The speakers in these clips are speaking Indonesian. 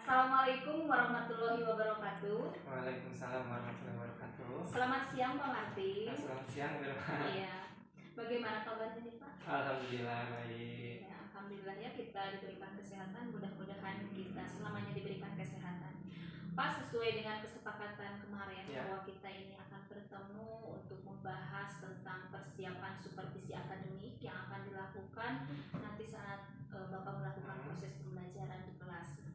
Assalamualaikum warahmatullahi wabarakatuh. Waalaikumsalam warahmatullahi wabarakatuh. Selamat siang Pak Martin. Selamat siang Wilma. Iya. Bagaimana kabarnya nih Pak? Alhamdulillah baik. Ya, alhamdulillah ya kita diberikan kesehatan. Mudah-mudahan kita selamanya diberikan kesehatan. Pak, sesuai dengan kesepakatan kemarin bahwa kita ini akan bertemu untuk membahas tentang persiapan supervisi akademik yang akan dilakukan nanti saat Bapak melakukan proses pembelajaran di kelas.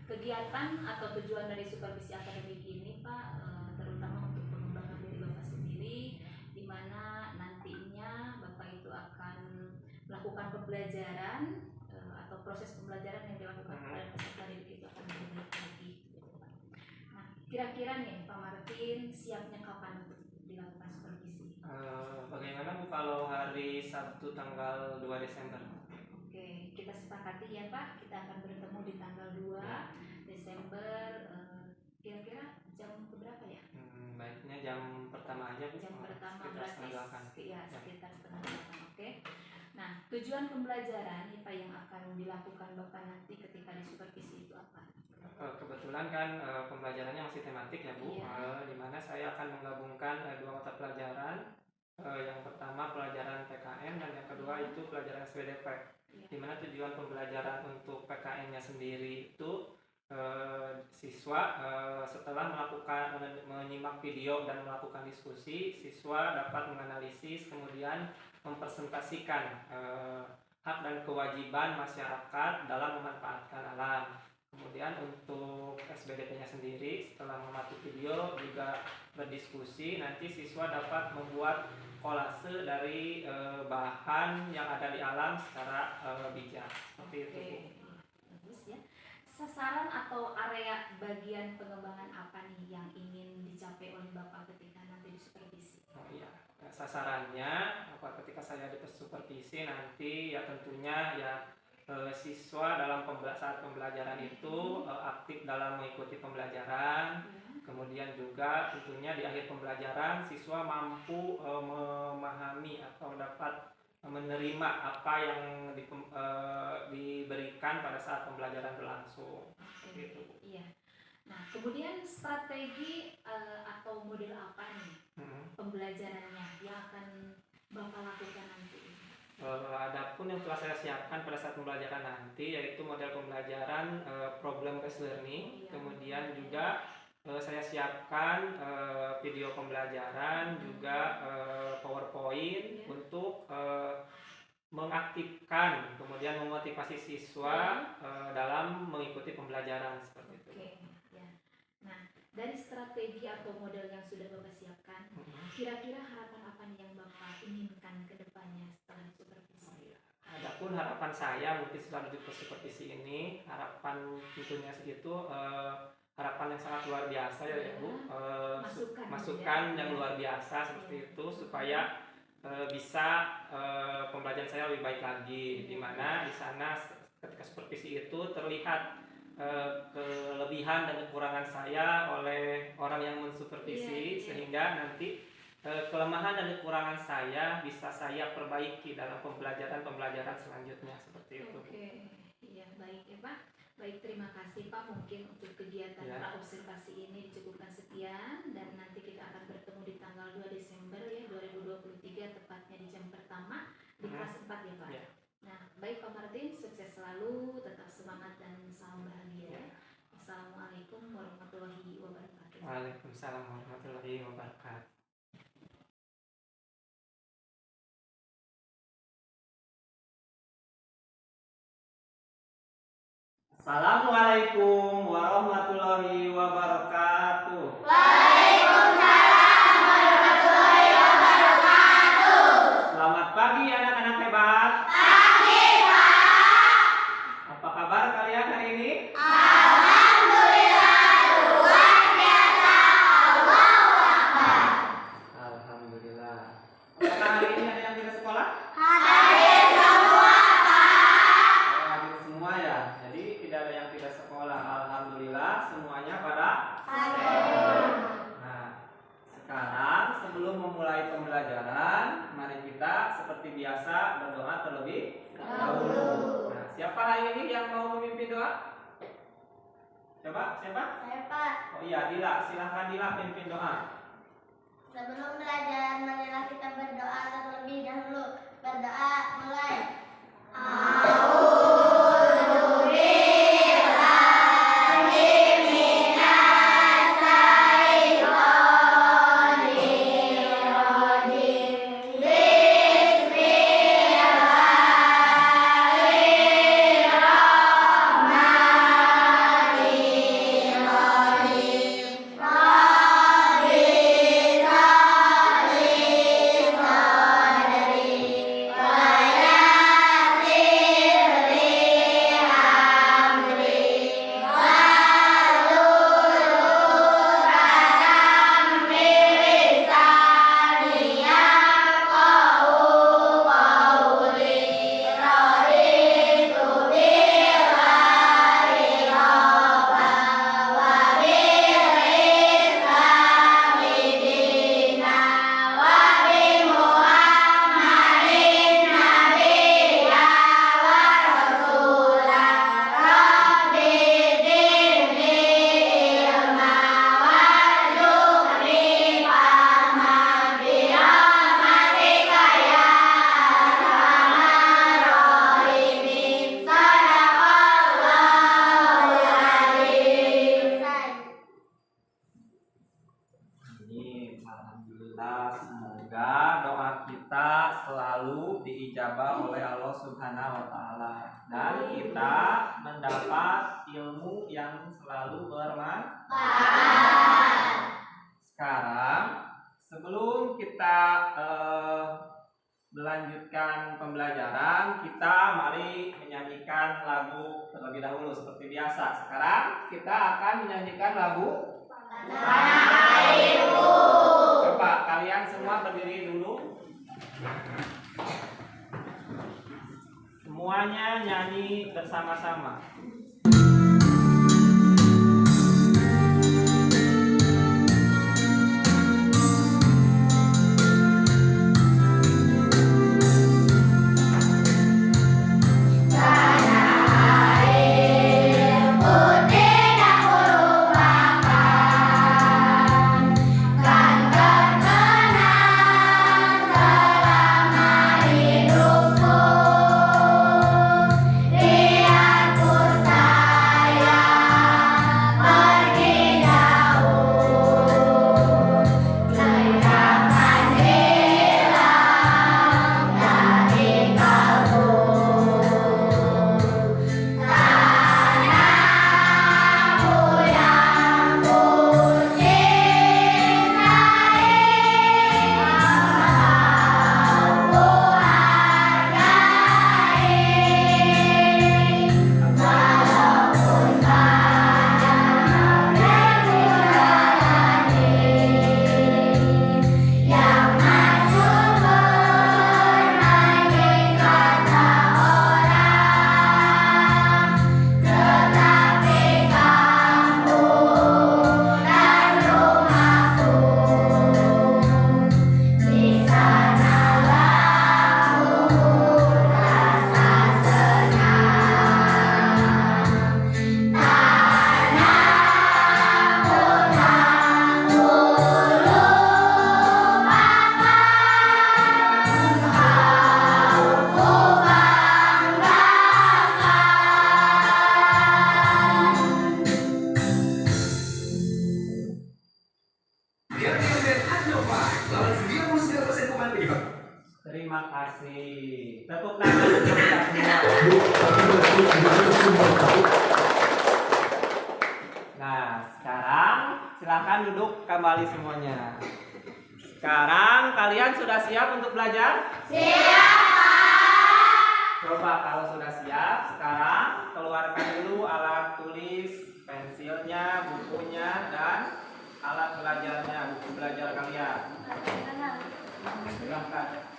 Kegiatan atau tujuan dari supervisi akademik ini Pak, terutama untuk pengembangan diri Bapak sendiri, di mana nantinya Bapak itu akan melakukan pembelajaran atau proses pembelajaran yang dilakukan kepada peserta didik itu akan lebih baik lagi. Nah, kira-kira nih Pak Martin siapnya kapan untuk dilakukan supervisi? Bagaimana Bu kalau hari Sabtu tanggal 2 Desember? Oke, kita sepakati ya Pak, kita akan bertemu di tanggal 2 Desember, kira-kira jam berapa ya? Baiknya jam pertama aja Bu. Jam pertama berarti sekitar setengah 8, oke. Nah, tujuan pembelajaran nih Pak yang akan dilakukan Bapak nanti ketika disupervisi itu apa? Kebetulan kan pembelajarannya masih tematik ya Bu, di mana saya akan menggabungkan dua mata pelajaran. Yang pertama pelajaran PKN dan yang kedua itu pelajaran SPDP. Di mana tujuan pembelajaran untuk PKN-nya sendiri itu siswa setelah menyimak video dan melakukan diskusi, siswa dapat menganalisis kemudian mempresentasikan hak dan kewajiban masyarakat dalam memanfaatkan alam. Kemudian untuk SBDP-nya sendiri setelah mengamati video juga berdiskusi, nanti siswa dapat membuat kolase dari bahan yang ada di alam secara bijak. Seperti itu. Bagus ya. Sasaran atau area bagian pengembangan apa nih yang ingin dicapai oleh Bapak ketika nanti disupervisi? Oh iya, sasarannya ketika saya disupervisi nanti ya tentunya ya siswa dalam saat pembelajaran itu aktif dalam mengikuti pembelajaran. Kemudian juga tentunya di akhir pembelajaran siswa mampu memahami atau dapat menerima apa yang diberikan pada saat pembelajaran berlangsung. Gitu. Iya. Nah, kemudian strategi atau model apa nih pembelajarannya yang akan Bapak lakukan nanti? Adapun yang telah saya siapkan pada saat pembelajaran nanti yaitu model pembelajaran problem based learning. Kemudian juga saya siapkan video pembelajaran juga PowerPoint untuk mengaktifkan kemudian memotivasi siswa dalam mengikuti pembelajaran seperti itu. Ya. Nah, dari strategi atau model yang sudah Bapak siapkan, kira-kira harapan apa nih yang Bapak inginkan ke depannya setelah supervisi? Adapun harapan saya mungkin setelah duduk supervisi ini, harapan tentunya segitu harapan yang sangat luar biasa ya Bu, masukan yang luar biasa seperti itu supaya bisa pembelajaran saya lebih baik lagi, di mana di sana ketika supervisi itu terlihat kelebihan dan kekurangan saya oleh orang yang mensupervisi sehingga nanti kelemahan dan kekurangan saya bisa saya perbaiki dalam pembelajaran selanjutnya seperti itu. Iya, baik ya Pak. Baik, terima kasih Pak. Mungkin untuk kegiatan praobservasi ini dicukupkan sekian dan nanti kita akan bertemu di tanggal 2 Desember ya 2023 tepatnya di jam pertama di kelas 4 ya Pak. Nah, baik Pak Martin, sukses selalu, tetap semangat dan salam bahagia. Assalamualaikum warahmatullahi wabarakatuh. Waalaikumsalam warahmatullahi wabarakatuh. Assalamualaikum warahmatullahi wabarakatuh. Waalaikumsalam warahmatullahi wabarakatuh. Selamat pagi anak-anak hebat. Pagi Pak. Apa kabar kalian hari ini? Alhamdulillah luar biasa. Allahu Akbar. Alhamdulillah. Apakah hari ini ada yang tidak sekolah? Hadir semua Pak. Hadir semua ya. Jadi tidak ada yang tidak sekolah. Alhamdulillah semuanya pada Siapa? Saya Pak. Oh iya, Dila. Silahkan Dila pimpin doa. Sebelum belajar, marilah kita berdoa terlebih dahulu. Berdoa mulai. Alhamdulillah, semoga doa kita selalu diijabah oleh Allah Subhanahu wa taala dan kita mendapat ilmu yang selalu bermanfaat. Sekarang sebelum kita melanjutkan pembelajaran, kita mari menyanyikan lagu terlebih dahulu seperti biasa. Sekarang kita akan menyanyikan lagu Coba kalian semua berdiri dulu. Semuanya nyanyi bersama-sama. Terima kasih. Tepuk tangan untuk kita semua. Nah, sekarang silakan duduk kembali semuanya. Sekarang kalian sudah siap untuk belajar? Siap. Coba kalau sudah siap, sekarang keluarkan dulu alat tulis, pensilnya, bukunya, dan alat belajarnya, buku belajar kalian. Silahkan.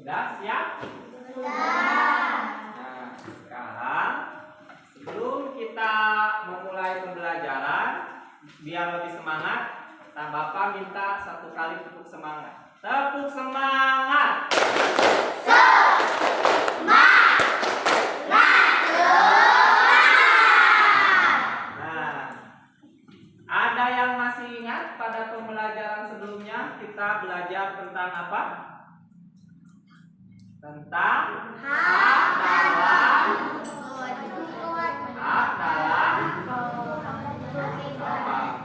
Sudah siap? Sudah. Nah, sekarang sebelum kita memulai pembelajaran, biar lebih semangat, Bapak minta satu kali tepuk semangat. Tepuk semangat. Nah, ada yang masih ingat pada pembelajaran sebelumnya kita belajar tentang apa? Tentang hak dalam apa?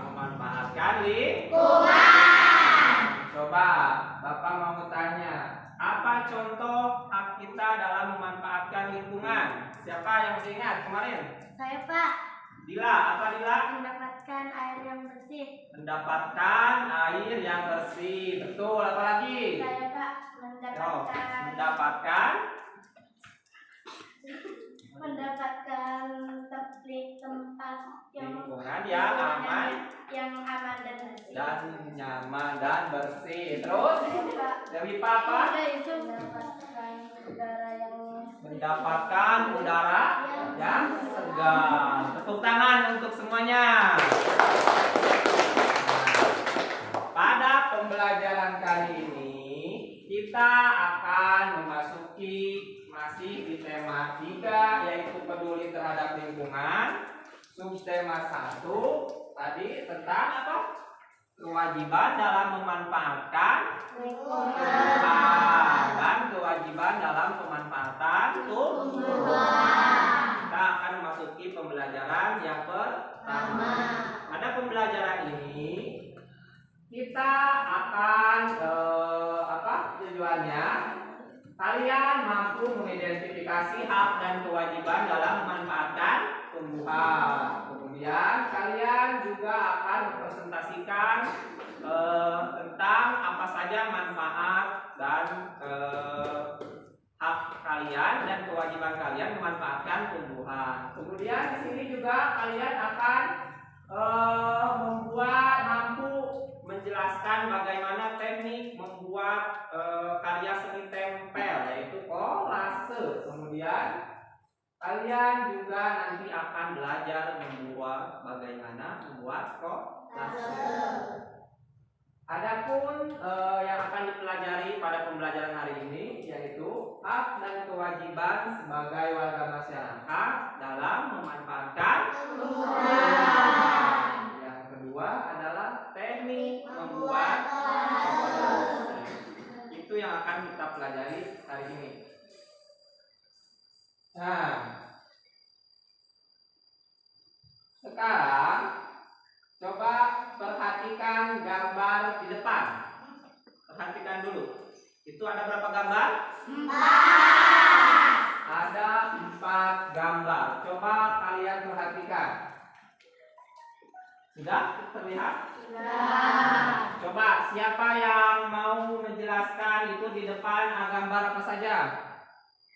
Memanfaatkan lingkungan. Coba Bapak mau tanya, apa contoh hak kita dalam memanfaatkan lingkungan? Siapa yang masih ingat kemarin? Saya, Pak. Dila, apa Dila? Mendapatkan air yang bersih. Mendapatkan air yang bersih. Betul, apa lagi? Saya, Pak, Mendapatkan tempat lingkungan yang aman dan bersih. dan nyaman dan bersih. Terus dari Papa mendapatkan udara yang segar. Tepuk tangan untuk semuanya. Pada pembelajaran kali ini kita akan memasuki masih di tema 3, yaitu peduli terhadap lingkungan. Subtema 1 tadi tentang apa? Kewajiban dalam memanfaatkan lingkungan dan kewajiban dalam pemanfaatan tumbuhan. Kita akan memasuki pembelajaran yang pertama. Pada pembelajaran ini kita akan tujuannya kalian mampu mengidentifikasi hak dan kewajiban dalam memanfaatkan tumbuhan. Kemudian kalian juga akan mempresentasikan tentang apa saja manfaat dan hak kalian dan kewajiban kalian memanfaatkan tumbuhan. Kemudian di sini juga kalian akan mampu menjelaskan bagaimana teknik membuat karya seni tempel, yaitu kolase. Kemudian kalian juga nanti akan belajar bagaimana membuat kolase. Adapun yang akan dipelajari pada pembelajaran hari ini yaitu hak dan kewajiban sebagai warga masyarakat dalam memanfaatkan lingkungan. Yang kedua adalah teknik membuat kolase. Itu yang akan kita pelajari hari ini. Nah, sekarang coba perhatikan gambar di depan. Perhatikan dulu. Itu ada berapa gambar? 4. Ada 4 gambar. Coba kalian perhatikan. Sudah terlihat? Sudah. Coba siapa yang mau menjelaskan itu di depan gambar apa saja?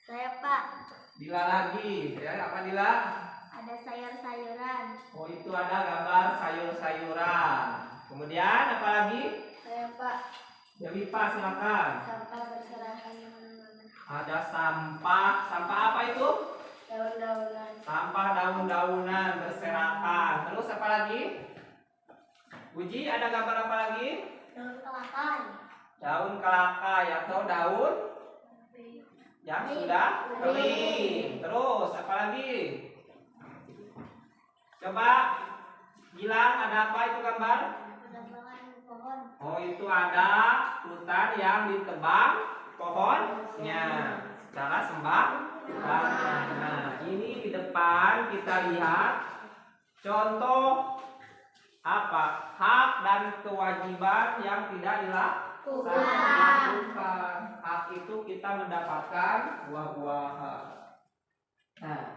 Saya, Pak. Dila lagi. Ya, apa Dila? Ada sayur-sayuran. Oh, itu ada gambar sayur-sayuran. Kemudian apa lagi? Saya, Pak. Dewi Pak, silakan. Sampah berserakan di mana-mana. Ada sampah. Sampah apa itu? Daun-daunan. Sampah daun-daunan berserakan. Terus apa lagi? Uji, ada gambar apa lagi? Daun kelakai. Daun kelakai atau daun yang sudah kering. Terus apa lagi? Coba bilang ada apa itu gambar? Pohon. Oh, itu ada hutan yang ditebang pohonnya secara sembarangan. Nah, ini di depan kita lihat contoh apa? Hak dan kewajiban yang tidak dilakukan. Hak itu kita mendapatkan buah-buahan. Nah,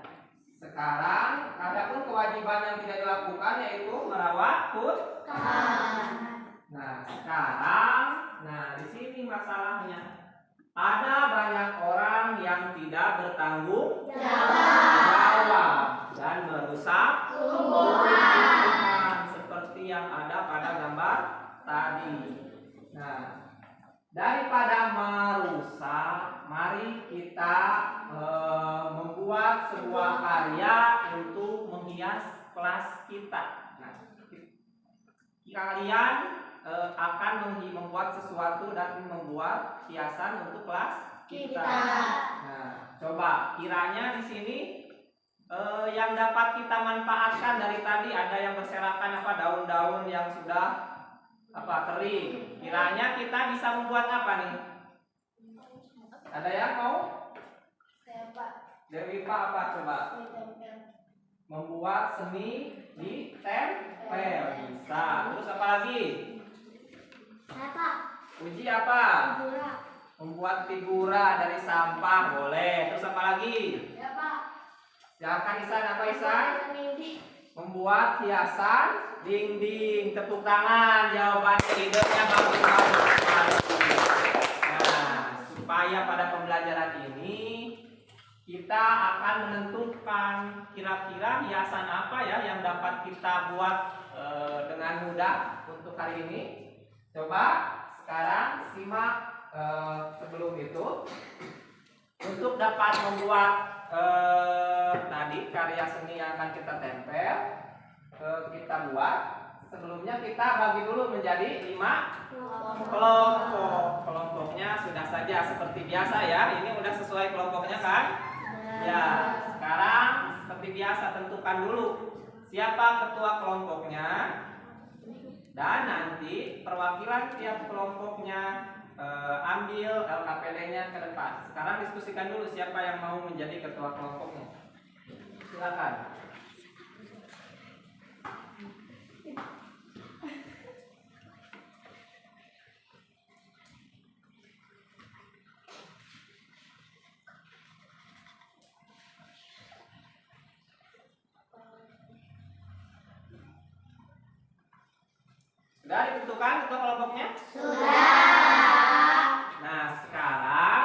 sekarang adapun kewajiban yang tidak dilakukan yaitu merawat hutan. Nah, sekarang, di sini masalahnya. Ada banyak orang yang tidak bertanggung jawab dan merusak tumbuhan seperti yang ada pada gambar tadi. Nah, daripada merusak, mari kita membuat sebuah karya untuk menghias kelas kita. Nah, kalian akan membuat sesuatu dan membuat hiasan untuk kelas kita. Nah, coba kiranya di sini yang dapat kita manfaatkan dari tadi ada yang berserakan daun-daun yang sudah kering. Kiranya kita bisa membuat apa nih? Ada yang mau? Dewi Pak apa coba? Membuat seni di tempel bisa. Terus apa lagi? Uji apa? Membuat figura dari sampah boleh. Terus apa lagi? Silakan Isan, apa Isan? Membuat hiasan dinding. Tepuk tangan, jawabannya idenya bagus. Nah, supaya pada pembelajaran ini kita akan menentukan kira-kira hiasan apa ya yang dapat kita buat dengan mudah untuk hari ini. Coba sekarang simak sebelum itu untuk dapat membuat tadi karya seni yang akan kita tempel, kita buat. Sebelumnya kita bagi dulu menjadi 5 kelompok. Kelompoknya sudah saja seperti biasa ya. Ini udah sesuai kelompoknya kan? Ya. Sekarang seperti biasa tentukan dulu siapa ketua kelompoknya dan nanti perwakilan tiap kelompoknya ambil LKPD-nya ke depan. Sekarang diskusikan dulu siapa yang mau menjadi ketua kelompoknya. Silakan. Sudah ditentukan ketua kelompoknya? Sudah. Nah, sekarang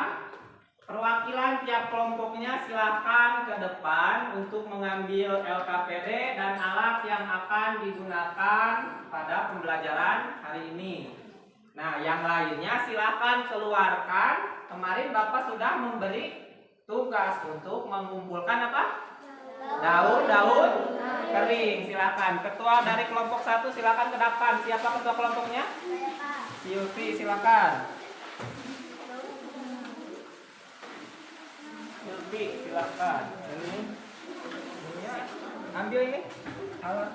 perwakilan tiap kelompoknya silahkan ke depan untuk mengambil LKPD dan alat yang akan digunakan pada pembelajaran hari ini. Nah, yang lainnya silahkan keluarkan. Kemarin Bapak sudah memberi tugas untuk mengumpulkan apa? Daun-daun kering. Silakan. Ketua dari kelompok 1 silakan ke depan. Siapa ketua kelompoknya? Silvi, silakan. Silvi, silakan. Ini ambil ini alat.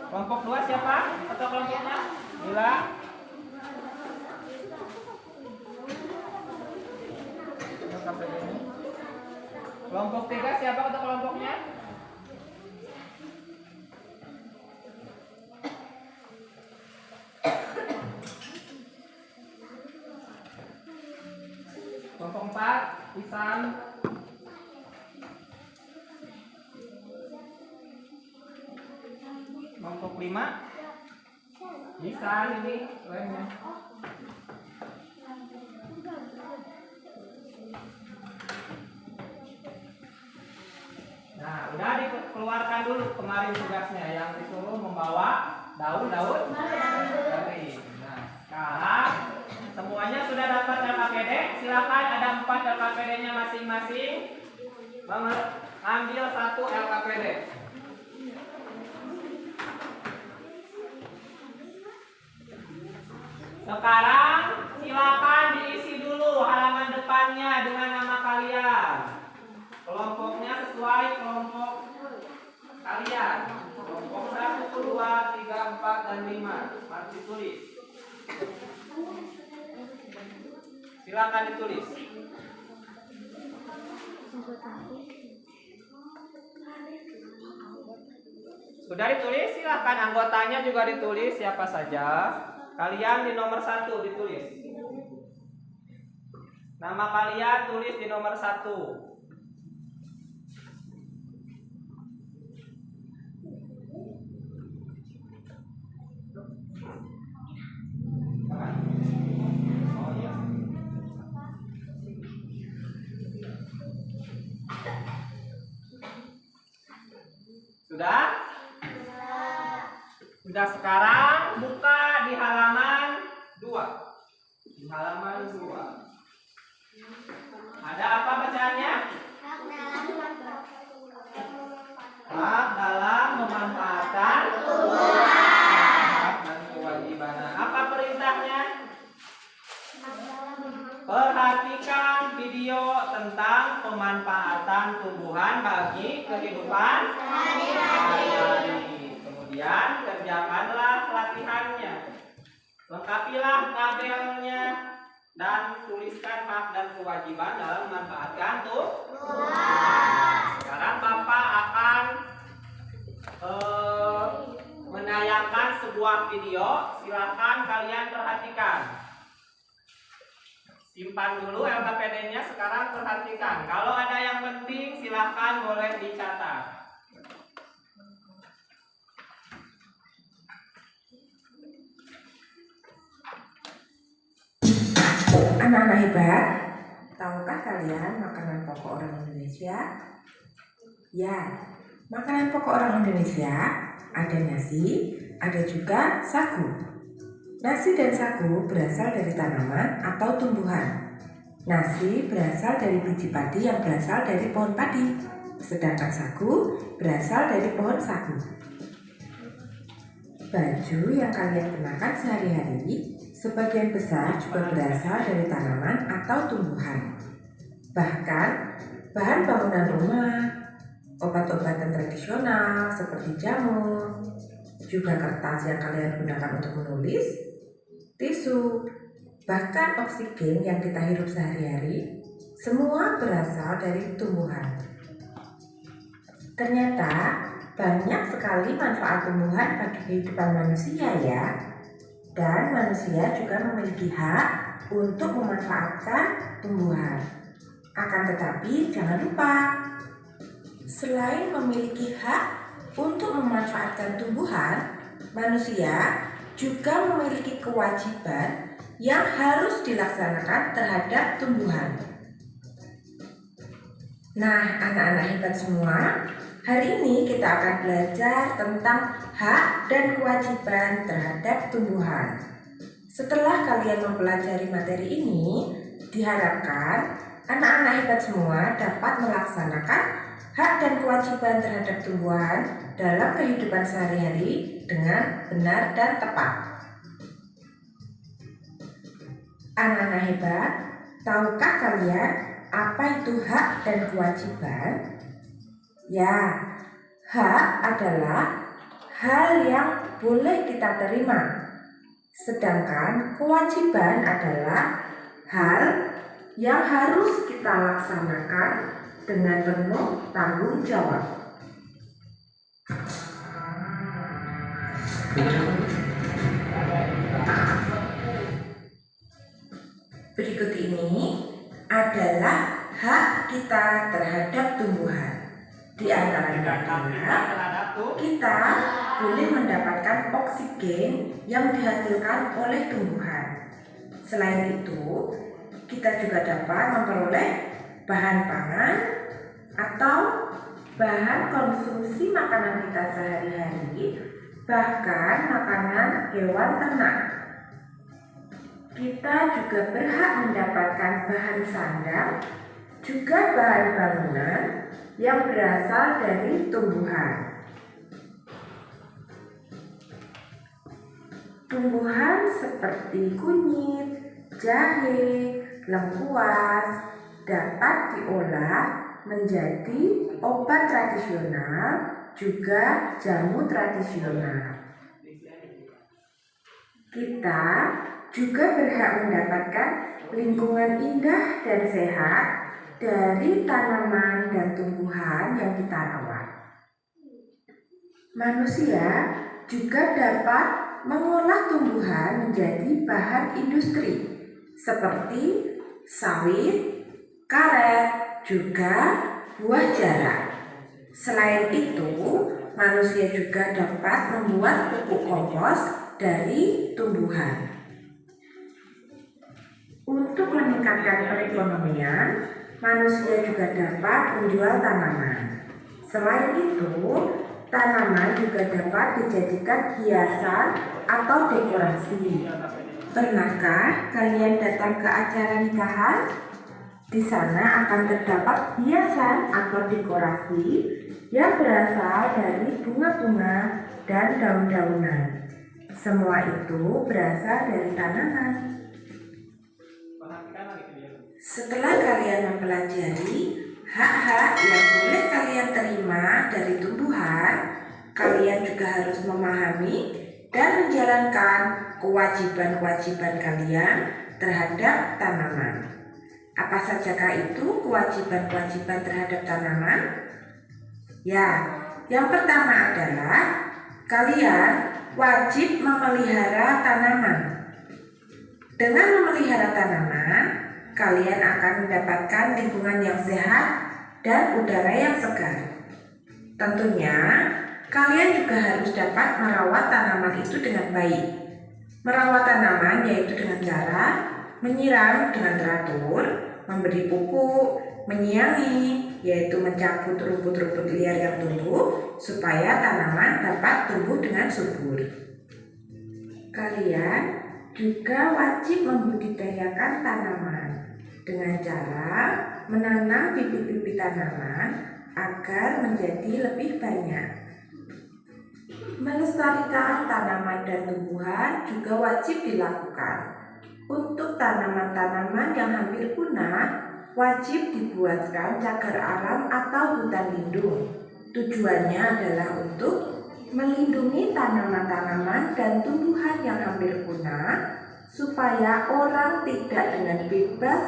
Kelompok 2 siapa? Ketua kelompoknya? Mila. Kelompok 3 siapa ketua kelompoknya? Kelompok 4 Isan. Kelompok 5 Isan ini lainnya. Nah, udah dikeluarkan dulu kemarin tugasnya yang disuruh membawa daun-daun kering. Nah, sekarang semuanya sudah dapat LKPD. Silakan ada 4 LKPD-nya masing-masing. Ambil 1 LKPD. Sekarang silakan diisi dulu halaman depannya dengan nama kalian. Kelompoknya sesuai kelompok kalian. Kelompok 1, 2, 3, 4, dan 5. Harus ditulis. Silakan ditulis. Sudah ditulis, silakan anggotanya juga ditulis siapa saja. Kalian di nomor 1 ditulis. Nama kalian tulis di nomor 1. Sudah? Sudah. Sekarang buka di halaman 2. Di halaman 2. ada apa bacaannya? Hak dalam memanfaatkan hak dan kewajiban. Apa perintahnya? Perhatikan video tentang pemanfaatan tumbuhan bagi kehidupan sehari-hari. Kemudian kerjakanlah latihannya. Lengkapilah tabelnya dan tuliskan hak dan kewajiban dalam memanfaatkan tumbuhan. Sekarang Bapak akan menayangkan sebuah video. Silakan kalian perhatikan. Simpan dulu LKPD-nya, sekarang perhatikan. Kalau ada yang penting silahkan boleh dicatat. Anak-anak hebat, tahukah kalian makanan pokok orang Indonesia? Ya, makanan pokok orang Indonesia ada nasi, ada juga sagu. Nasi dan sagu berasal dari tanaman atau tumbuhan. Nasi berasal dari biji padi yang berasal dari pohon padi, sedangkan sagu berasal dari pohon sagu. Baju yang kalian kenakan sehari-hari sebagian besar juga berasal dari tanaman atau tumbuhan. Bahkan bahan bangunan rumah, obat-obatan tradisional seperti jamur, juga kertas yang kalian gunakan untuk menulis, tisu, bahkan oksigen yang kita hirup sehari-hari, semua berasal dari tumbuhan. Ternyata banyak sekali manfaat tumbuhan bagi kehidupan manusia ya. Dan manusia juga memiliki hak untuk memanfaatkan tumbuhan. Akan tetapi jangan lupa, selain memiliki hak untuk memanfaatkan tumbuhan, manusia juga memiliki kewajiban yang harus dilaksanakan terhadap tumbuhan. Nah, anak-anak hebat semua, hari ini kita akan belajar tentang hak dan kewajiban terhadap tumbuhan. Setelah kalian mempelajari materi ini, diharapkan anak-anak hebat semua dapat melaksanakan hak dan kewajiban terhadap tumbuhan dalam kehidupan sehari-hari dengan benar dan tepat. Anak-anak hebat, tahukah kalian apa itu hak dan kewajiban? Ya, hak adalah hal yang boleh kita terima, sedangkan kewajiban adalah hal yang harus kita laksanakan dengan penuh tanggung jawab. Berikut ini adalah hak kita terhadap tumbuhan. Di antaranya kita boleh mendapatkan oksigen yang dihasilkan oleh tumbuhan. Selain itu, kita juga dapat memperoleh bahan pangan atau bahan konsumsi makanan kita sehari-hari, bahkan makanan hewan ternak. Kita juga berhak mendapatkan bahan sandang, juga bahan bangunan yang berasal dari tumbuhan. Tumbuhan seperti kunyit, jahe, lengkuas dapat diolah menjadi obat tradisional, juga jamu tradisional. Kita juga berhak mendapatkan lingkungan indah dan sehat dari tanaman dan tumbuhan yang kita rawat. Manusia juga dapat mengolah tumbuhan menjadi bahan industri seperti sawit, karet, juga buah jarak. Selain itu, manusia juga dapat membuat pupuk kompos dari tumbuhan. Untuk meningkatkan perekonomian, manusia juga dapat menjual tanaman. Selain itu, tanaman juga dapat dijadikan hiasan atau dekorasi. Pernahkah kalian datang ke acara nikahan? Di sana akan terdapat hiasan atau dekorasi yang berasal dari bunga-bunga dan daun-daunan. Semua itu berasal dari tanaman. Setelah kalian mempelajari hak-hak yang boleh kalian terima dari tumbuhan, kalian juga harus memahami dan menjalankan kewajiban-kewajiban kalian terhadap tanaman. Apa sajakah itu kewajiban-kewajiban terhadap tanaman? Ya, yang pertama adalah kalian wajib memelihara tanaman. Dengan memelihara tanaman, kalian akan mendapatkan lingkungan yang sehat dan udara yang segar. Tentunya, kalian juga harus dapat merawat tanaman itu dengan baik. Merawat tanaman yaitu dengan cara menyiram dengan teratur, memberi pupuk, menyiangi, yaitu mencabut rumput-rumput liar yang tumbuh supaya tanaman dapat tumbuh dengan subur. Kalian juga wajib membudidayakan tanaman dengan cara menanam bibit-bibit tanaman agar menjadi lebih banyak. Melestarikan tanaman dan tumbuhan juga wajib dilakukan. Untuk tanaman-tanaman yang hampir punah, wajib dibuatkan cagar alam atau hutan lindung. Tujuannya adalah untuk melindungi tanaman-tanaman dan tumbuhan yang hampir punah, supaya orang tidak dengan bebas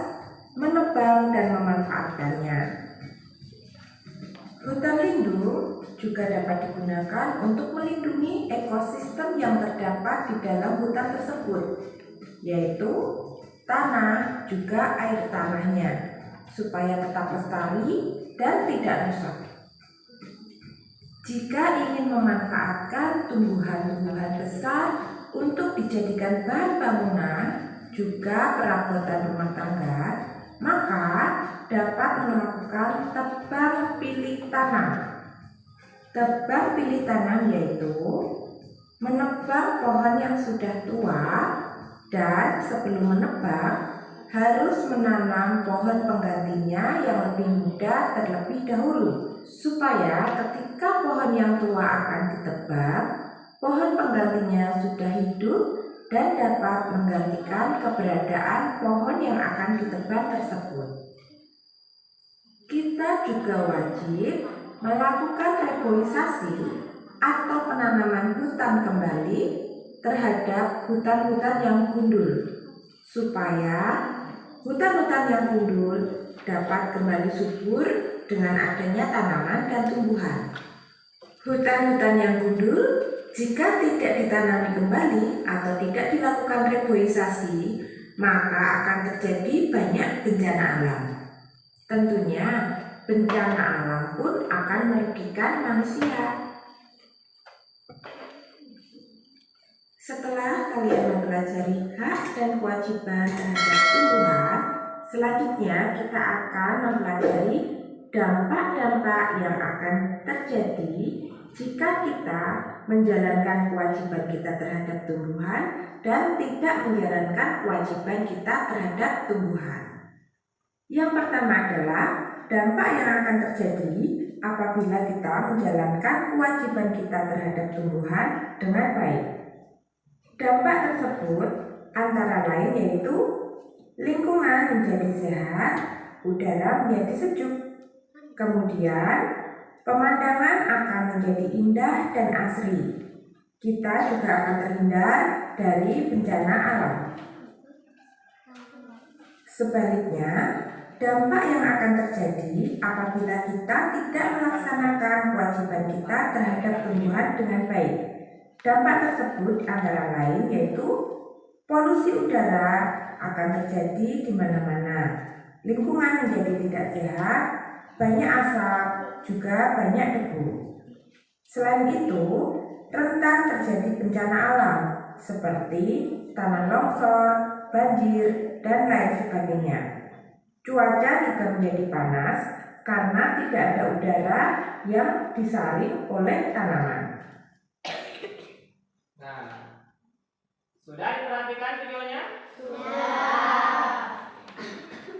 menebang dan memanfaatkannya. Hutan lindung juga dapat digunakan untuk melindungi ekosistem yang terdapat di dalam hutan tersebut, yaitu tanah juga air tanahnya, supaya tetap lestari dan tidak rusak. Jika ingin memanfaatkan tumbuhan-tumbuhan besar untuk dijadikan bahan bangunan, juga perabotan rumah tangga, maka dapat melakukan tebang pilih tanam. Tebang pilih tanam yaitu menebang pohon yang sudah tua, dan sebelum menebang harus menanam pohon penggantinya yang lebih muda terlebih dahulu, supaya ketika pohon yang tua akan ditebang, pohon penggantinya sudah hidup dan dapat menggantikan keberadaan pohon yang akan ditebang tersebut. Kita juga wajib melakukan reboisasi atau penanaman hutan kembali terhadap hutan-hutan yang gundul, supaya hutan-hutan yang gundul dapat kembali subur dengan adanya tanaman dan tumbuhan. Hutan-hutan yang gundul jika tidak ditanami kembali atau tidak dilakukan reboisasi, maka akan terjadi banyak bencana alam. Tentunya bencana alam pun akan merugikan manusia. Setelah kalian mempelajari hak dan kewajiban terhadap tumbuhan, selanjutnya kita akan mempelajari dampak-dampak yang akan terjadi jika kita menjalankan kewajiban kita terhadap tumbuhan dan tidak menjalankan kewajiban kita terhadap tumbuhan. Yang pertama adalah dampak yang akan terjadi apabila kita menjalankan kewajiban kita terhadap tumbuhan dengan baik. Dampak tersebut antara lain yaitu lingkungan menjadi sehat, udara menjadi sejuk, kemudian pemandangan akan menjadi indah dan asri. Kita juga akan terhindar dari bencana alam. Sebaliknya, dampak yang akan terjadi apabila kita tidak melaksanakan kewajiban kita terhadap tumbuhan dengan baik. Dampak tersebut antara lain yaitu polusi udara akan terjadi di mana-mana, lingkungan menjadi tidak sehat, banyak asap, juga banyak debu. Selain itu, rentan terjadi bencana alam seperti tanah longsor, banjir, dan lain sebagainya. Cuaca juga menjadi panas karena tidak ada udara yang disaring oleh tanaman. Sudah diperhatikan videonya? Sudah.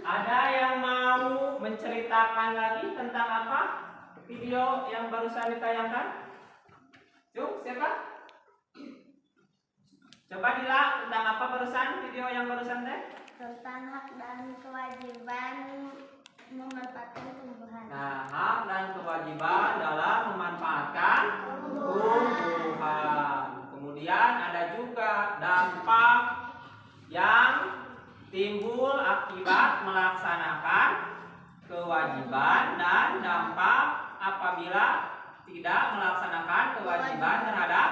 Ada yang mau menceritakan lagi tentang apa? Video yang barusan ditayangkan? Yuk, siapa? Coba Dila, tentang apa barusan video yang barusan teh? Tentang hak dan kewajiban memanfaatkan tumbuhan. Nah, hak dan kewajiban dalam memanfaatkan tumbuhan. Kemudian ada juga dampak yang timbul akibat melaksanakan kewajiban dan dampak apabila tidak melaksanakan kewajiban terhadap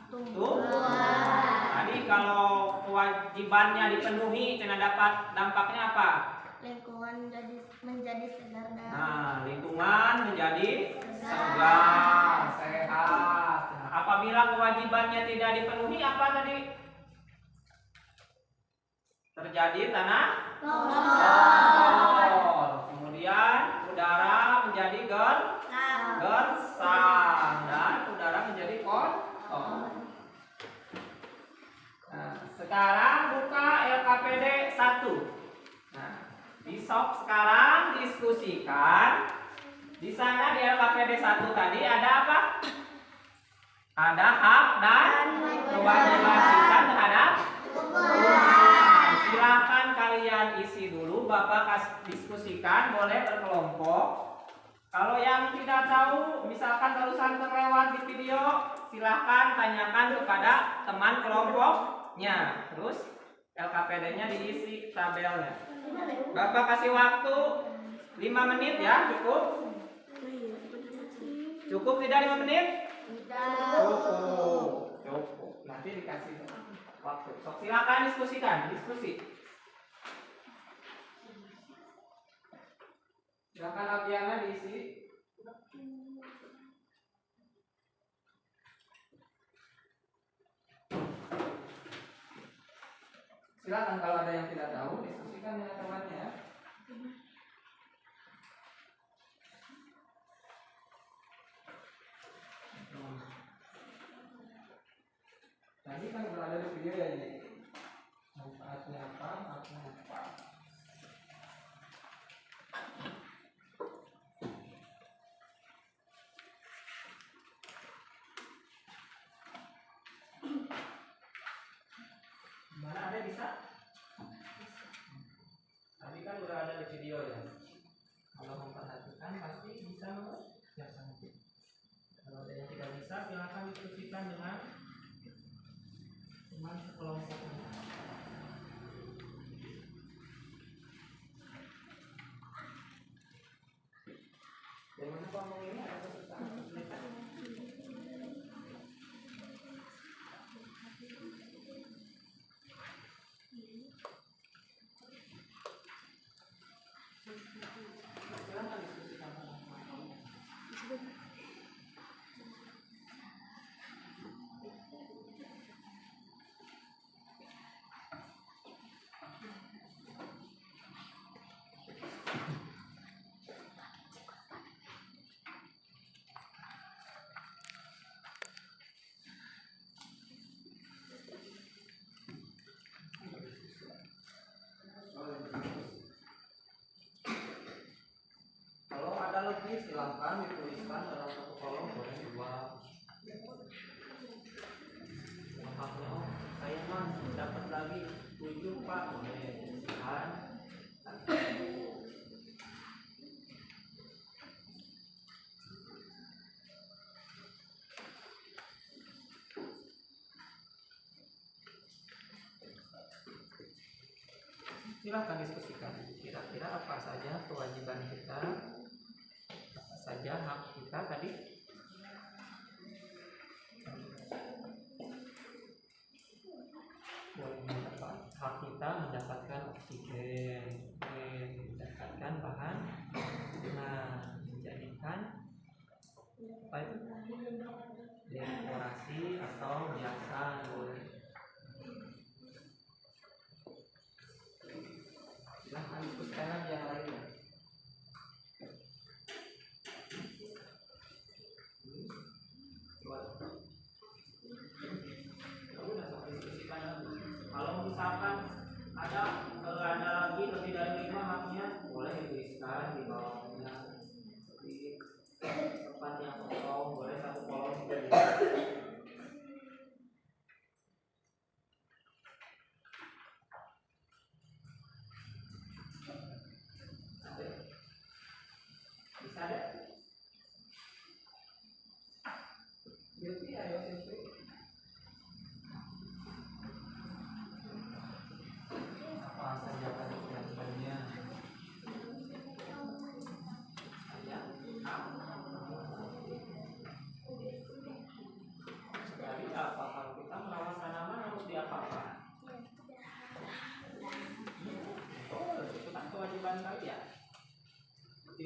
tumbuhan. Tadi kalau kewajibannya dipenuhi, cina dapat dampaknya apa? Lingkungan menjadi segar dan Nah, lingkungan menjadi segar, sehat. Nah, apabila kewajibannya tidak dipenuhi, apa tadi? Terjadi tanah longsor. Kemudian udara menjadi gersang dan udara menjadi kotor. Nah, sekarang buka LKPD 1. Nah, besok sekarang diskusikan. Di sana di LKPD 1 tadi ada apa? Ada hak dan kewajiban kita terhadap tumbuhan. Silahkan kalian isi dulu, Bapak diskusikan, boleh berkelompok. Kalau yang tidak tahu, misalkan barusan terlewat di video, silahkan tanyakan kepada teman kelompoknya. Terus LKPD-nya diisi tabelnya. Bapak kasih waktu 5 menit ya, cukup? Cukup tidak 5 menit? Cukup. Nanti dikasih waktu. So, silakan diskusikan, diskusi. Silakan Abiana diisi. Silakan kalau ada yang tidak tahu, diskusikan dengan temannya. Tadi kan udah ada di video ya ini. Manfaatnya apa? Manfaatnya apa? Mana ada bisa? Tadi kan udah ada di video ya. Kalau memperhatikan pasti bisa mengerjakan. Kalau ada yang tidak bisa, silakan diskusikan dengan teman sekelompoknya. Dari mana kelompok ini ada kesusahan kesulitan? Silakan diskusikan sama-sama. Kalau ada lebih silahkan dituliskan dalam satu kolom, boleh 2. Maksudnya, oh saya mah dapat lagi 7 Pak, boleh kan? Silahkan diskusikan kira-kira apa saja kewajiban kita, apa saja hak kita tadi. Hak kita mendapatkan oksigen, mendapatkan bahan, nah menjadikan apa itu dekorasi atau hiasan. Silahkan diskusikan lagi yang lainnya. Kalau misalkan ada lagi lebih dari 5 haknya,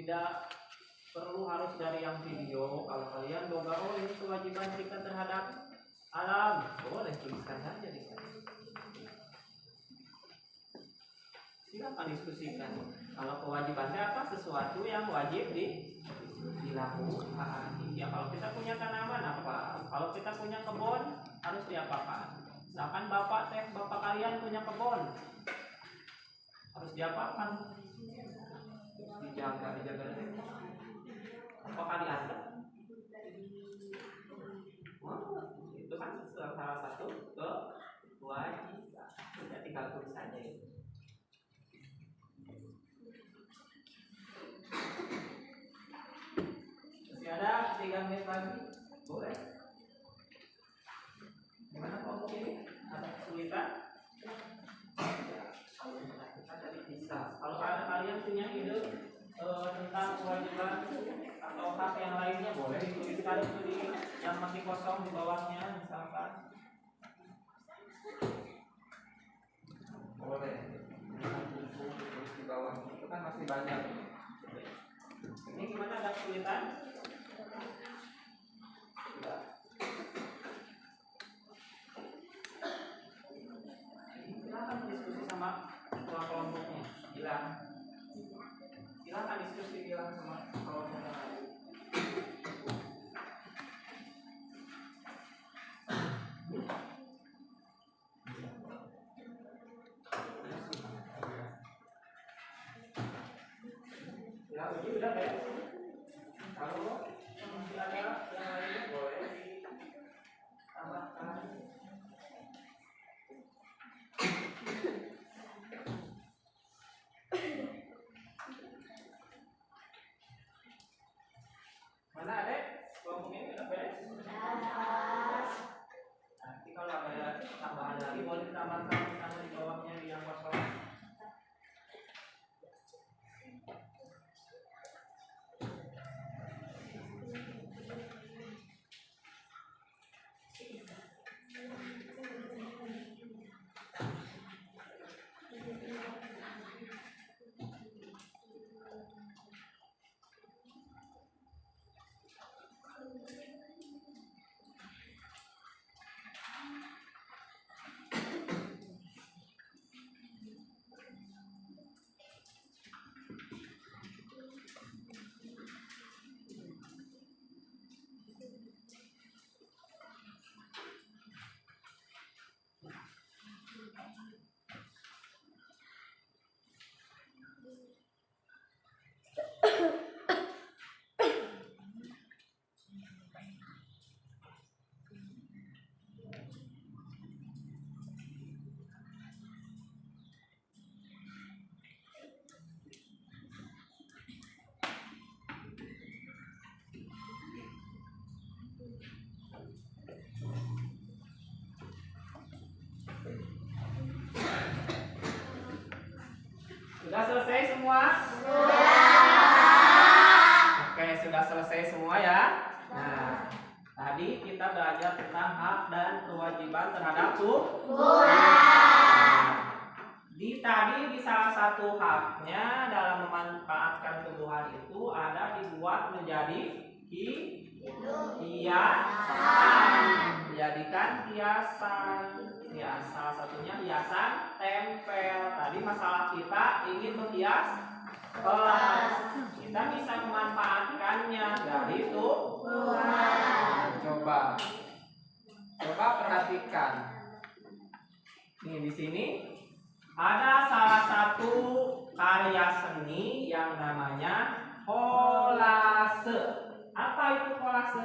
Tidak perlu harus dari yang video. Kalau kalian boga, oh ini kewajiban kita terhadap alam, boleh tuliskan saja di sana. Silakan diskusikan. Kalau kewajibannya apa? Sesuatu yang wajib dilakukan. Ya kalau kita punya tanaman apa? Kalau kita punya kebun harus diapakan? Misalkan bapak kalian punya kebun, harus diapakan? Dijaga. Apakah diantar? Itu kan salah satu kewajiban. Kita tinggal tulis saja itu. Masih ada 3 menit lagi, boleh. Gimana kelompok ini? Ada kesulitan? Kita jadi bisa. Kalau ada kalian punya ide tentang kewajiban atau hak yang lainnya, boleh dituliskan itu di yang masih kosong di bawahnya, misalkan. Boleh. Tulis di bawah itu kan masih banyak. Ini gimana, ada kesulitan? Tidak. Silakan diskusi sama ketua kelompoknya. Silakan diskusi sama kelompoknya. Ya, ini udah beres. Kalau masih ada yang lainnya boleh ditambahkan. Mana adek? Kelompok ini udah beres? Nanti kalau ada tambahan lagi boleh ditambahkan sama di bawahnya di yang kosong. Sudah selesai semua? Oke, sudah selesai semua ya. Nah, tadi kita belajar tentang hak dan kewajiban terhadap Tuhan. Tadi di salah satu haknya dalam memanfaatkan tumbuhan itu ada dibuat menjadi hiasan, dijadikan hiasan. Ya, salah satunya hiasan tempel. Tadi masalah kita ingin menghias kelas. Kita bisa memanfaatkannya dari Tuhan. Coba perhatikan. Nih di sini ada salah satu karya seni yang namanya kolase. Apa itu kolase?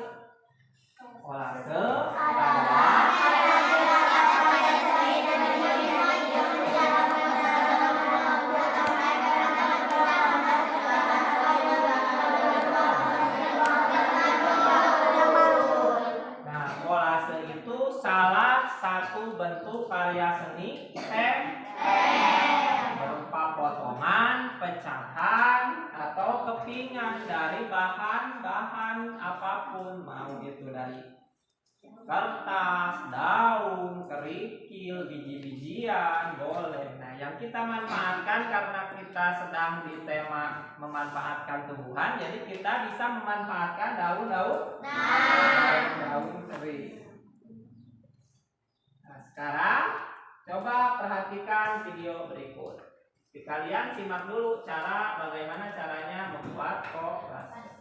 Kolase adalah bentuk karya seni berupa potongan, pecahan, atau kepingan dari bahan-bahan apapun, mau itu dari kertas, daun, kerikil, biji-bijian, boleh. Nah, yang kita manfaatkan karena kita sedang di tema memanfaatkan tumbuhan, jadi kita bisa memanfaatkan daun-daun kering. Nah, sekarang coba perhatikan video berikut. Kalian simak dulu bagaimana caranya membuat kolase.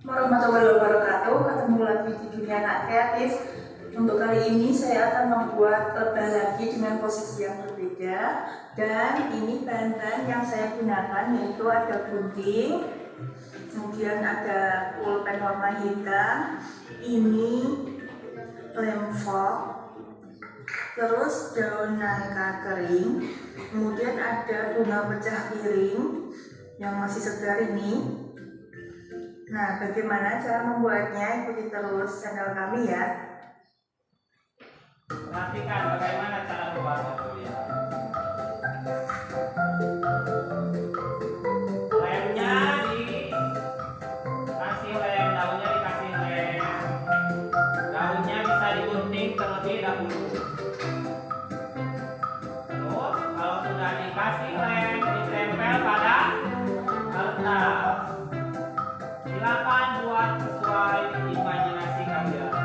Warahmatullahi wabarakatuh. Ketemu lagi di dunia anak kreatif. Untuk kali ini saya akan membuat lebah lagi dengan posisi yang berbeda. Dan ini bahan-bahan yang saya gunakan yaitu ada gunting, kemudian ada pulpen warna hitam, ini lem foam, terus daun nangka kering, kemudian ada bunga pecah piring yang masih segar ini. Nah, bagaimana cara membuatnya? Ikuti terus channel kami ya. Perhatikan bagaimana cara membuatnya dulu ya. Lemnya dikasih lem, daunnya dikasih lem. Daunnya bisa digunting terlebih dahulu. Terus kalau sudah dikasih lem, ditempel pada kertas. Silakan buat sesuai imajinasi kalian.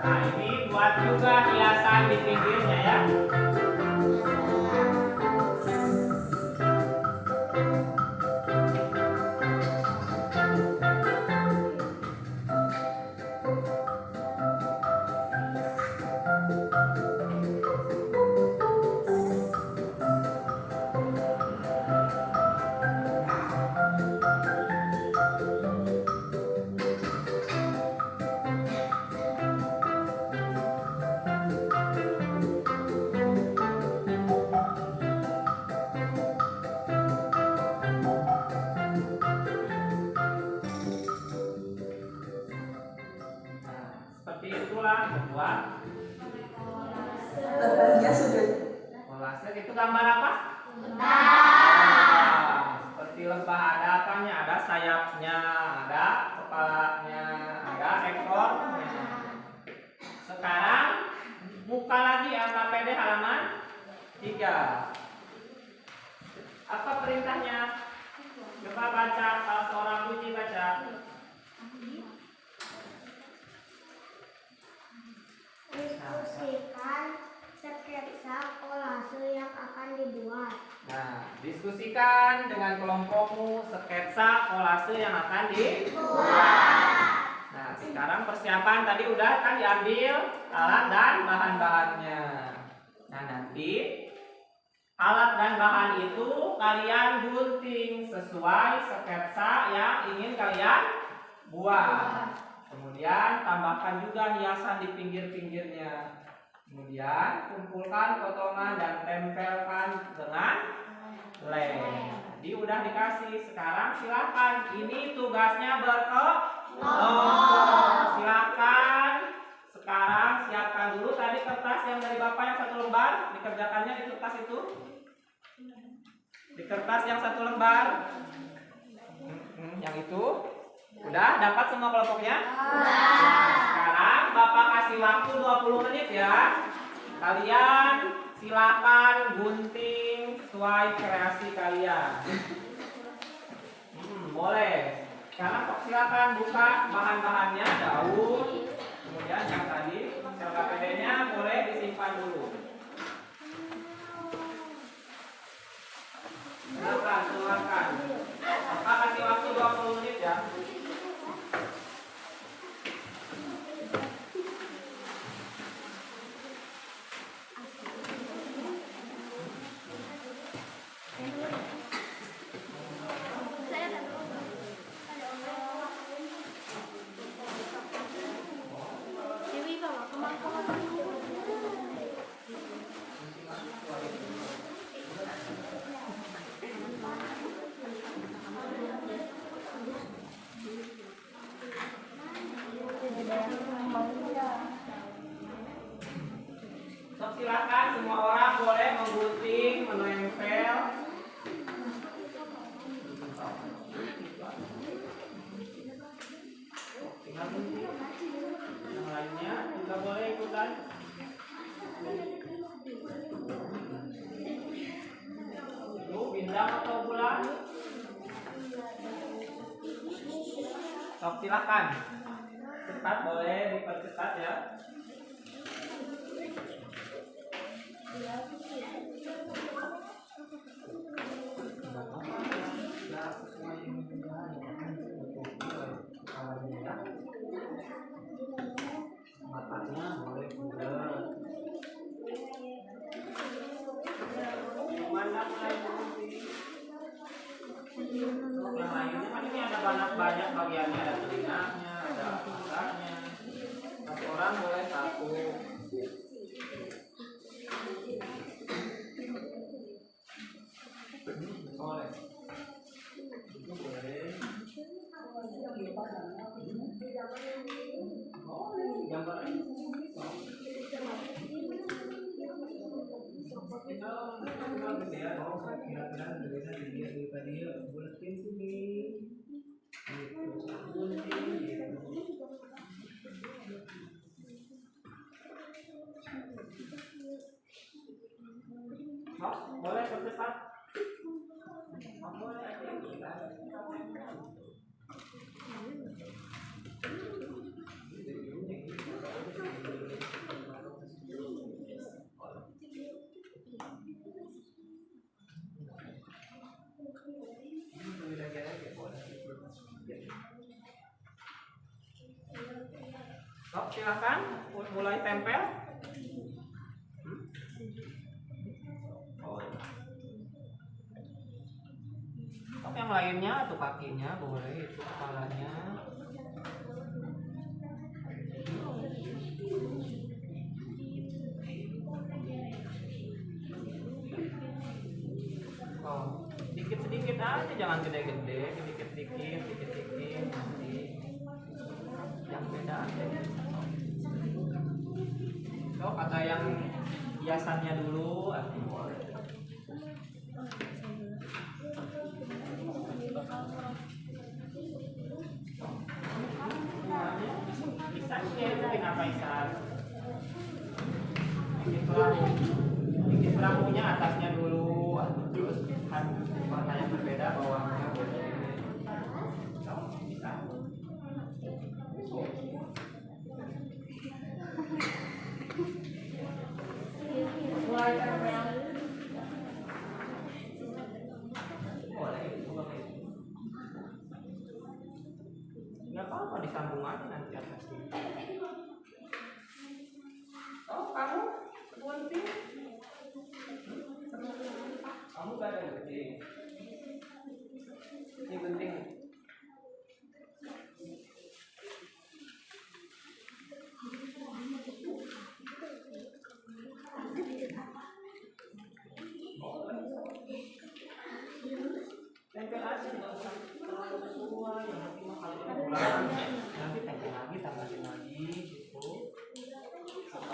Nah, ini buat juga hiasan di pinggirnya ya. Seperti itulah membuat Lebahnya sudah. kolase. Itu gambar apa? Nah, seperti lebah, ada apanya? Ada sayapnya, ada kepalanya, ada ekornya. Sekarang buka lagi AKPD halaman 3. Apa perintahnya? Coba baca, salah seorang Puji baca. Diskusikan sketsa kolase yang akan dibuat. Nah, diskusikan dengan kelompokmu sketsa kolase yang akan dibuat. Nah, sekarang persiapan tadi udah kan diambil alat dan bahan-bahannya. Nah, nanti alat dan bahan itu kalian gunting sesuai sketsa yang ingin kalian buat. Kemudian tambahkan juga hiasan di pinggir-pinggirnya. Kemudian kumpulkan potongan dan tempelkan dengan lem. Jadi udah dikasih. Sekarang silakan. Ini tugasnya berkelompok. Silakan. Sekarang siapkan dulu tadi kertas yang dari Bapak yang 1 lembar. Dikerjakannya di kertas itu. Di kertas yang 1 lembar. Yang itu. Udah dapat semua kelompoknya? Nah, sekarang Bapak kasih waktu 20 menit ya. Kalian silakan gunting sesuai kreasi kalian. Boleh. Sekarang silakan buka bahan-bahannya, daun. Kemudian yang tadi sel KPD-nya boleh disimpan dulu. Silakan. Bapak kasih waktu 20 menit ya. Silakan semua orang boleh menggunting, menempel. Tinggal gunting. Yang lainnya juga boleh ikutan. Itu bintang atau bulan? Sok silakan. Cepat boleh dipercepat ya. Matanya boleh bulat. Mana mulai berhenti? Yang lainnya kan ini ada banyak bagiannya, ada telinganya, ada matanya. Satu orang boleh 1. Boleh. Itu boleh. Gambar boleh percepat. Sok silakan mulai tempel. Sok yang lainnya atau kakinya boleh, itu kepalanya. Oh, dikit-sedikit aja, jangan gede-gede, dikit-dikit nanti yang beda aja. So, ada yang hiasannya dulu, boleh. Bisa itu kenapa Isan? Bikin perahunya atasnya dulu, terus kan warna yang berbeda bawahnya boleh. Bisa. Mulai tempel. Boleh. Nggak apa-apa, disambung aja nanti atasnya. Oh, kamu gunting? Kamu gak ada gunting? Ini gunting.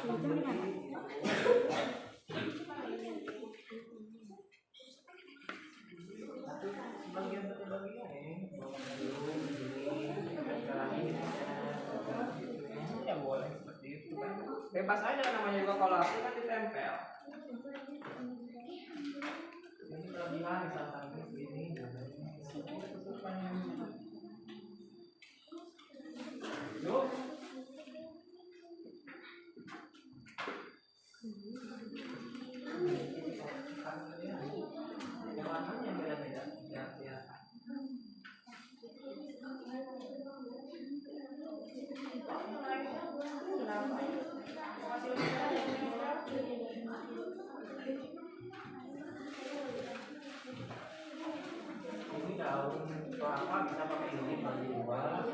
Bagian satu bagian ya boleh seperti itu kan, bebas aja namanya juga kalau aku kan ditempel. Ini kelebihan misalkan begini, yuk. Warnanya beda-beda ya. Ini daun kelapa bisa pakai ini bagi dua.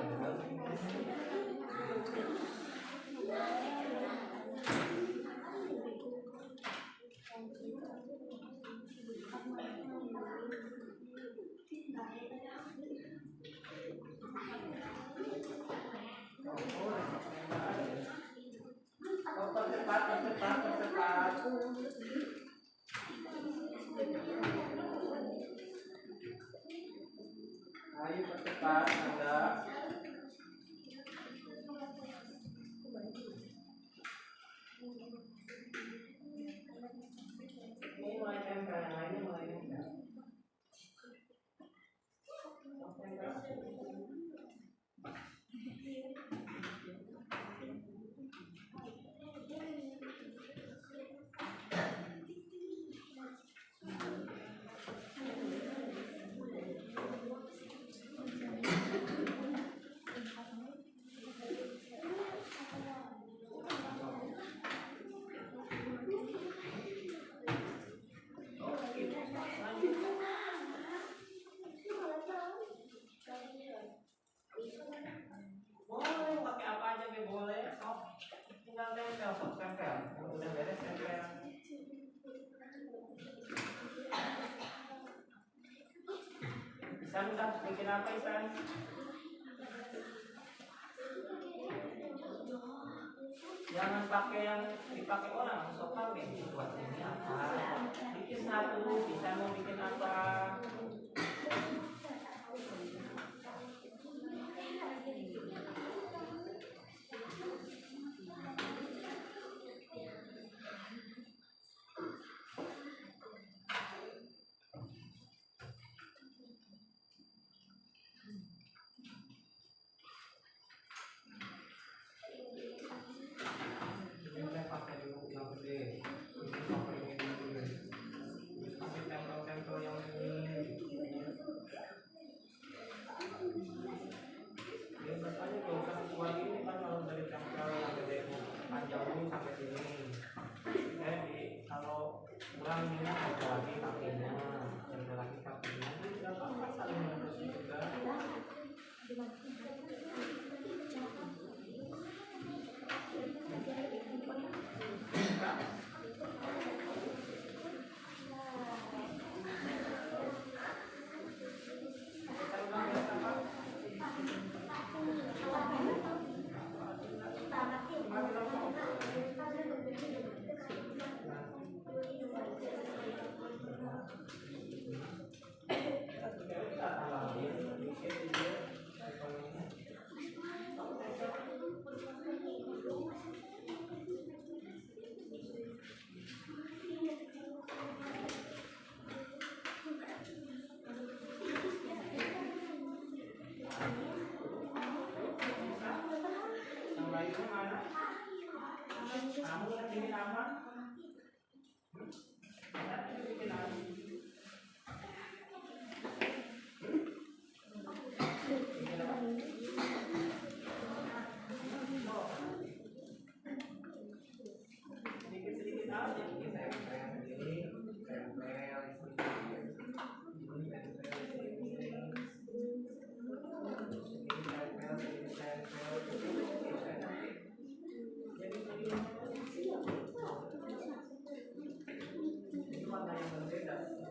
Percepat. Ayo percepat, Anda. Ini mulai tempel, yang lainnya mulai tempel. Boleh pakai apa aja be boleh, sok tinggal tempel, sok tempel. Udah beres tempel. Isan udah bikin apa Isan? Jangan pakai yang dipakai orang, sok pakai buat ini apa? Bikin satu, bisa mau bikin apa? Warna yang berbeda.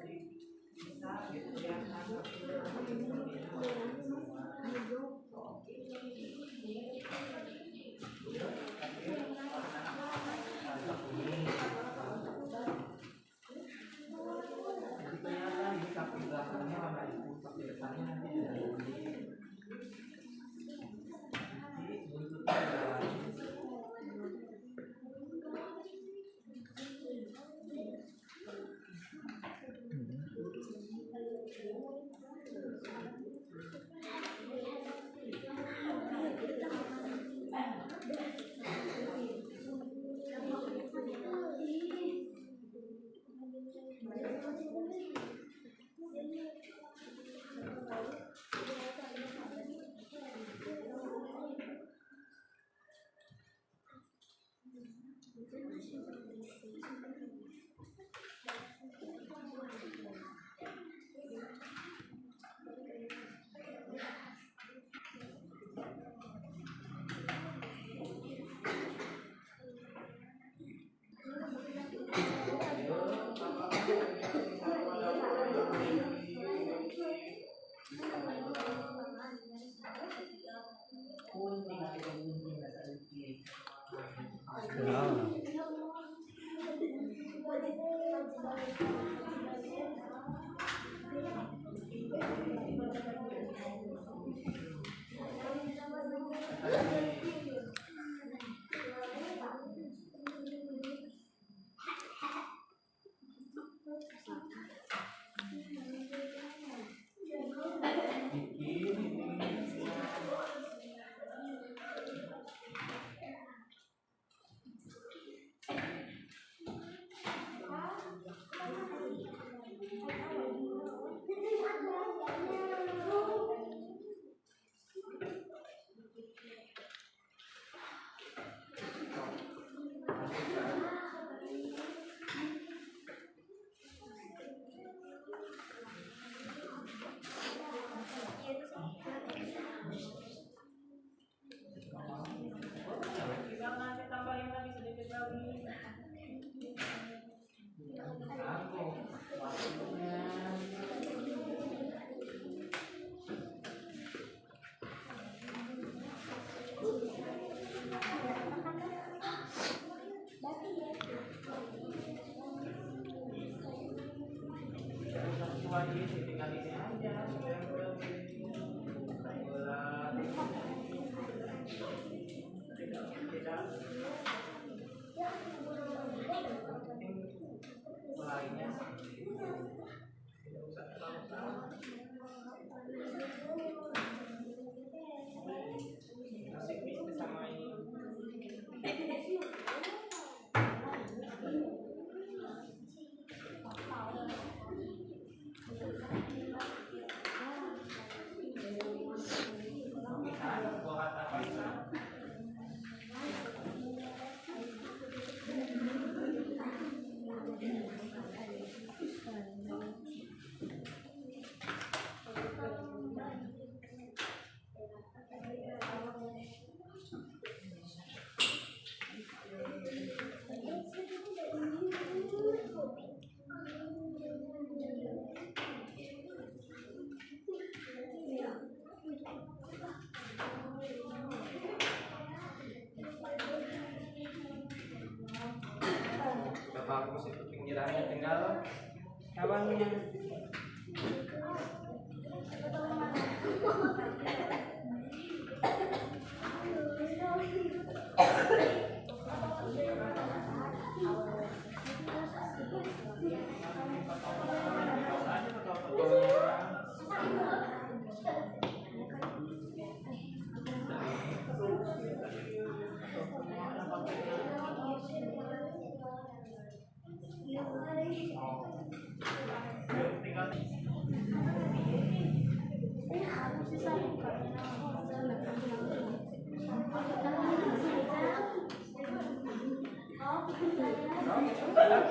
Tinggal di sini aja. Mulainya tidak usah terlalu musik bisnis sama ini. Bagus itu pinggirannya, tinggal kawannya.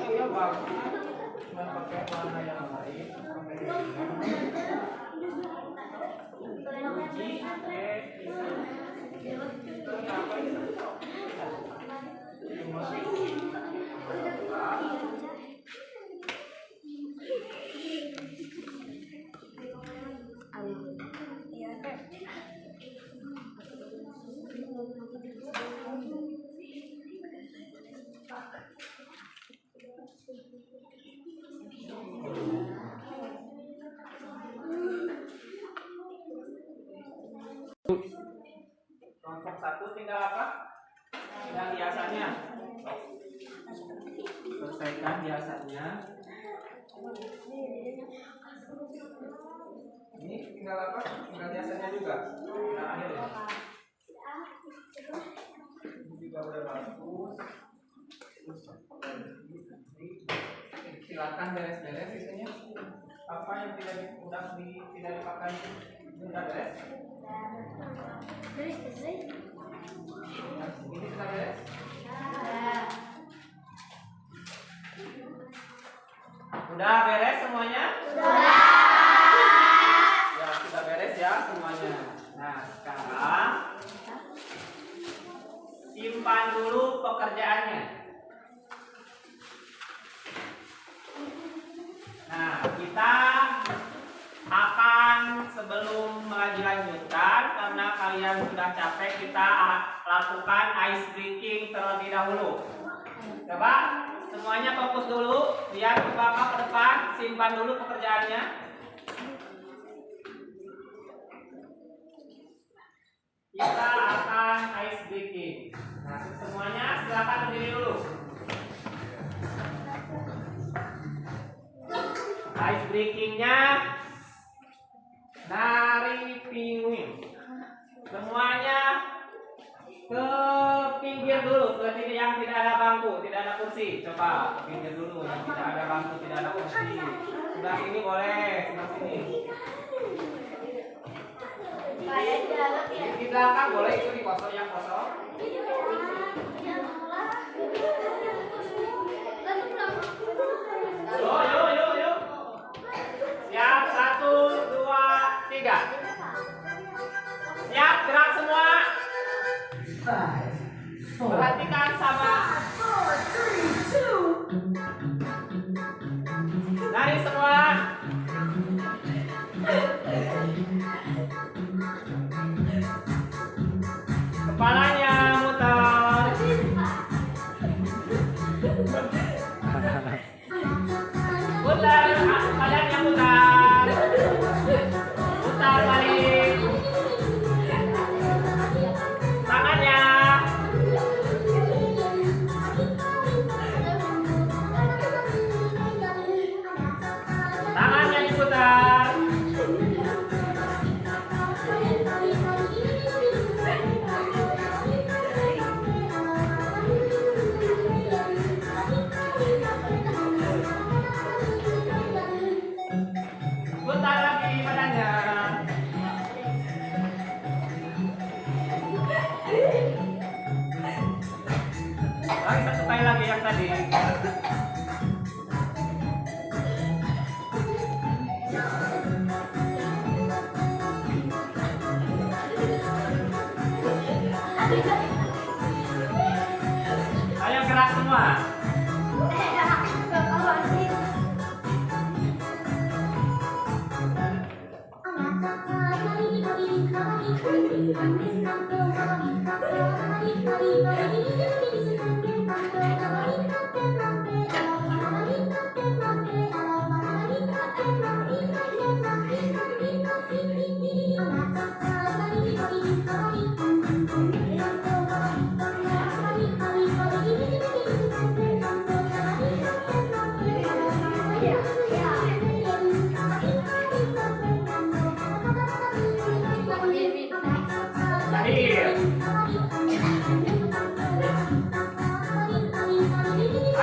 Iya bagus, cuma pakai warna yang lain. Kelompok 1 tinggal apa? Tinggal hiasannya. Selesaikan hiasannya. Ini tinggal apa? Tinggal hiasannya juga. Tinggal akhir ya. Ini juga udah bagus. Silakan beres-beres isinya. Apa yang tidak dipakai sudah beres? Ini sudah beres? Udah beres semuanya? Ya, sudah beres ya semuanya. Nah, sekarang simpan dulu pekerjaannya. Nah, kita akan sebelum dilanjutkan karena kalian sudah capek, kita lakukan ice breaking terlebih dahulu. Coba semuanya fokus dulu, lihat ke bapak ke depan, simpan dulu pekerjaannya. Kita akan ice breaking. Nah, semuanya silakan berdiri dulu. Ice breakingnya dari penguin. Semuanya ke pinggir dulu, ke titik yang tidak ada bangku, tidak ada kursi. Coba pinggir dulu, yang tidak ada bangku, tidak ada kursi. Sebelah sini boleh, sebelah sini. Di belakang boleh, itu di kosong yang kosong. Yuk. Siap, 1, 2, 3. Siap, gerak semua. Perhatikan sama. Lari semua. Kepalanya muter. Putar, badannya putar. Putar balik. Tangannya. Tangannya diputar. Putar lagi badannya. Satu kali lagi yang tadi. Ayo gerak semua.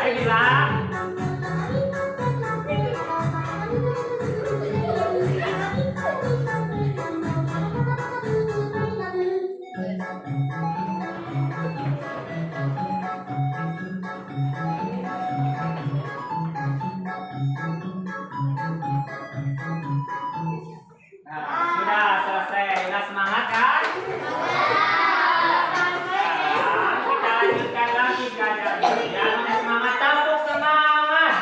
Ayo bilang. Nah, sudah selesai. Sudah semangat kan? Kita lanjutkan lagi belajarnya. Yang semangat, tepuk semangat.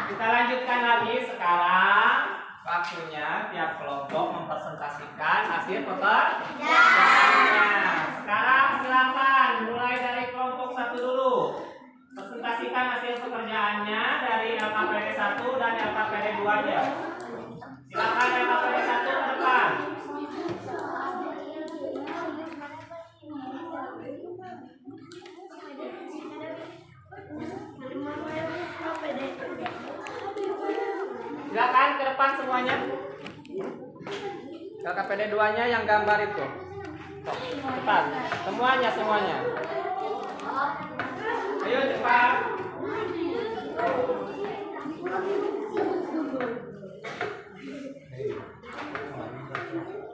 Kita lanjutkan lagi sekarang. Waktunya tiap kelompok mempresentasikan hasil pekerjaannya. Sekarang silakan mulai dari kelompok 1 dulu. Presentasikan hasil pekerjaannya dari LKPD 1 dan LKPD 2-nya. Silakan LKPD 1 ke depan. Silakan ke depan semuanya. LKPD 2-nya yang gambar itu. Depan. Semuanya. Ayo cepat.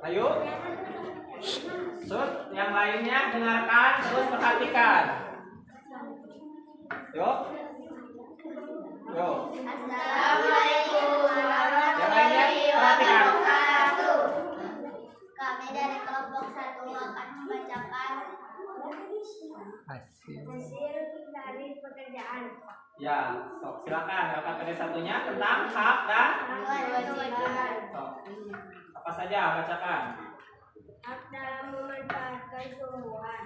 Ayo. Set. yang lainnya dengarkan terus perhatikan. Yuk. Assalamualaikum warahmatullahi wabarakatuh. Kami dari kelompok 1 akan membacakan hasil dari pekerjaan. Ya, sok silakan. LKPD satunya tentang hak dan Kewajiban. sok. Apa saja bacakan. Hak dalam memanfaatkan tumbuhan.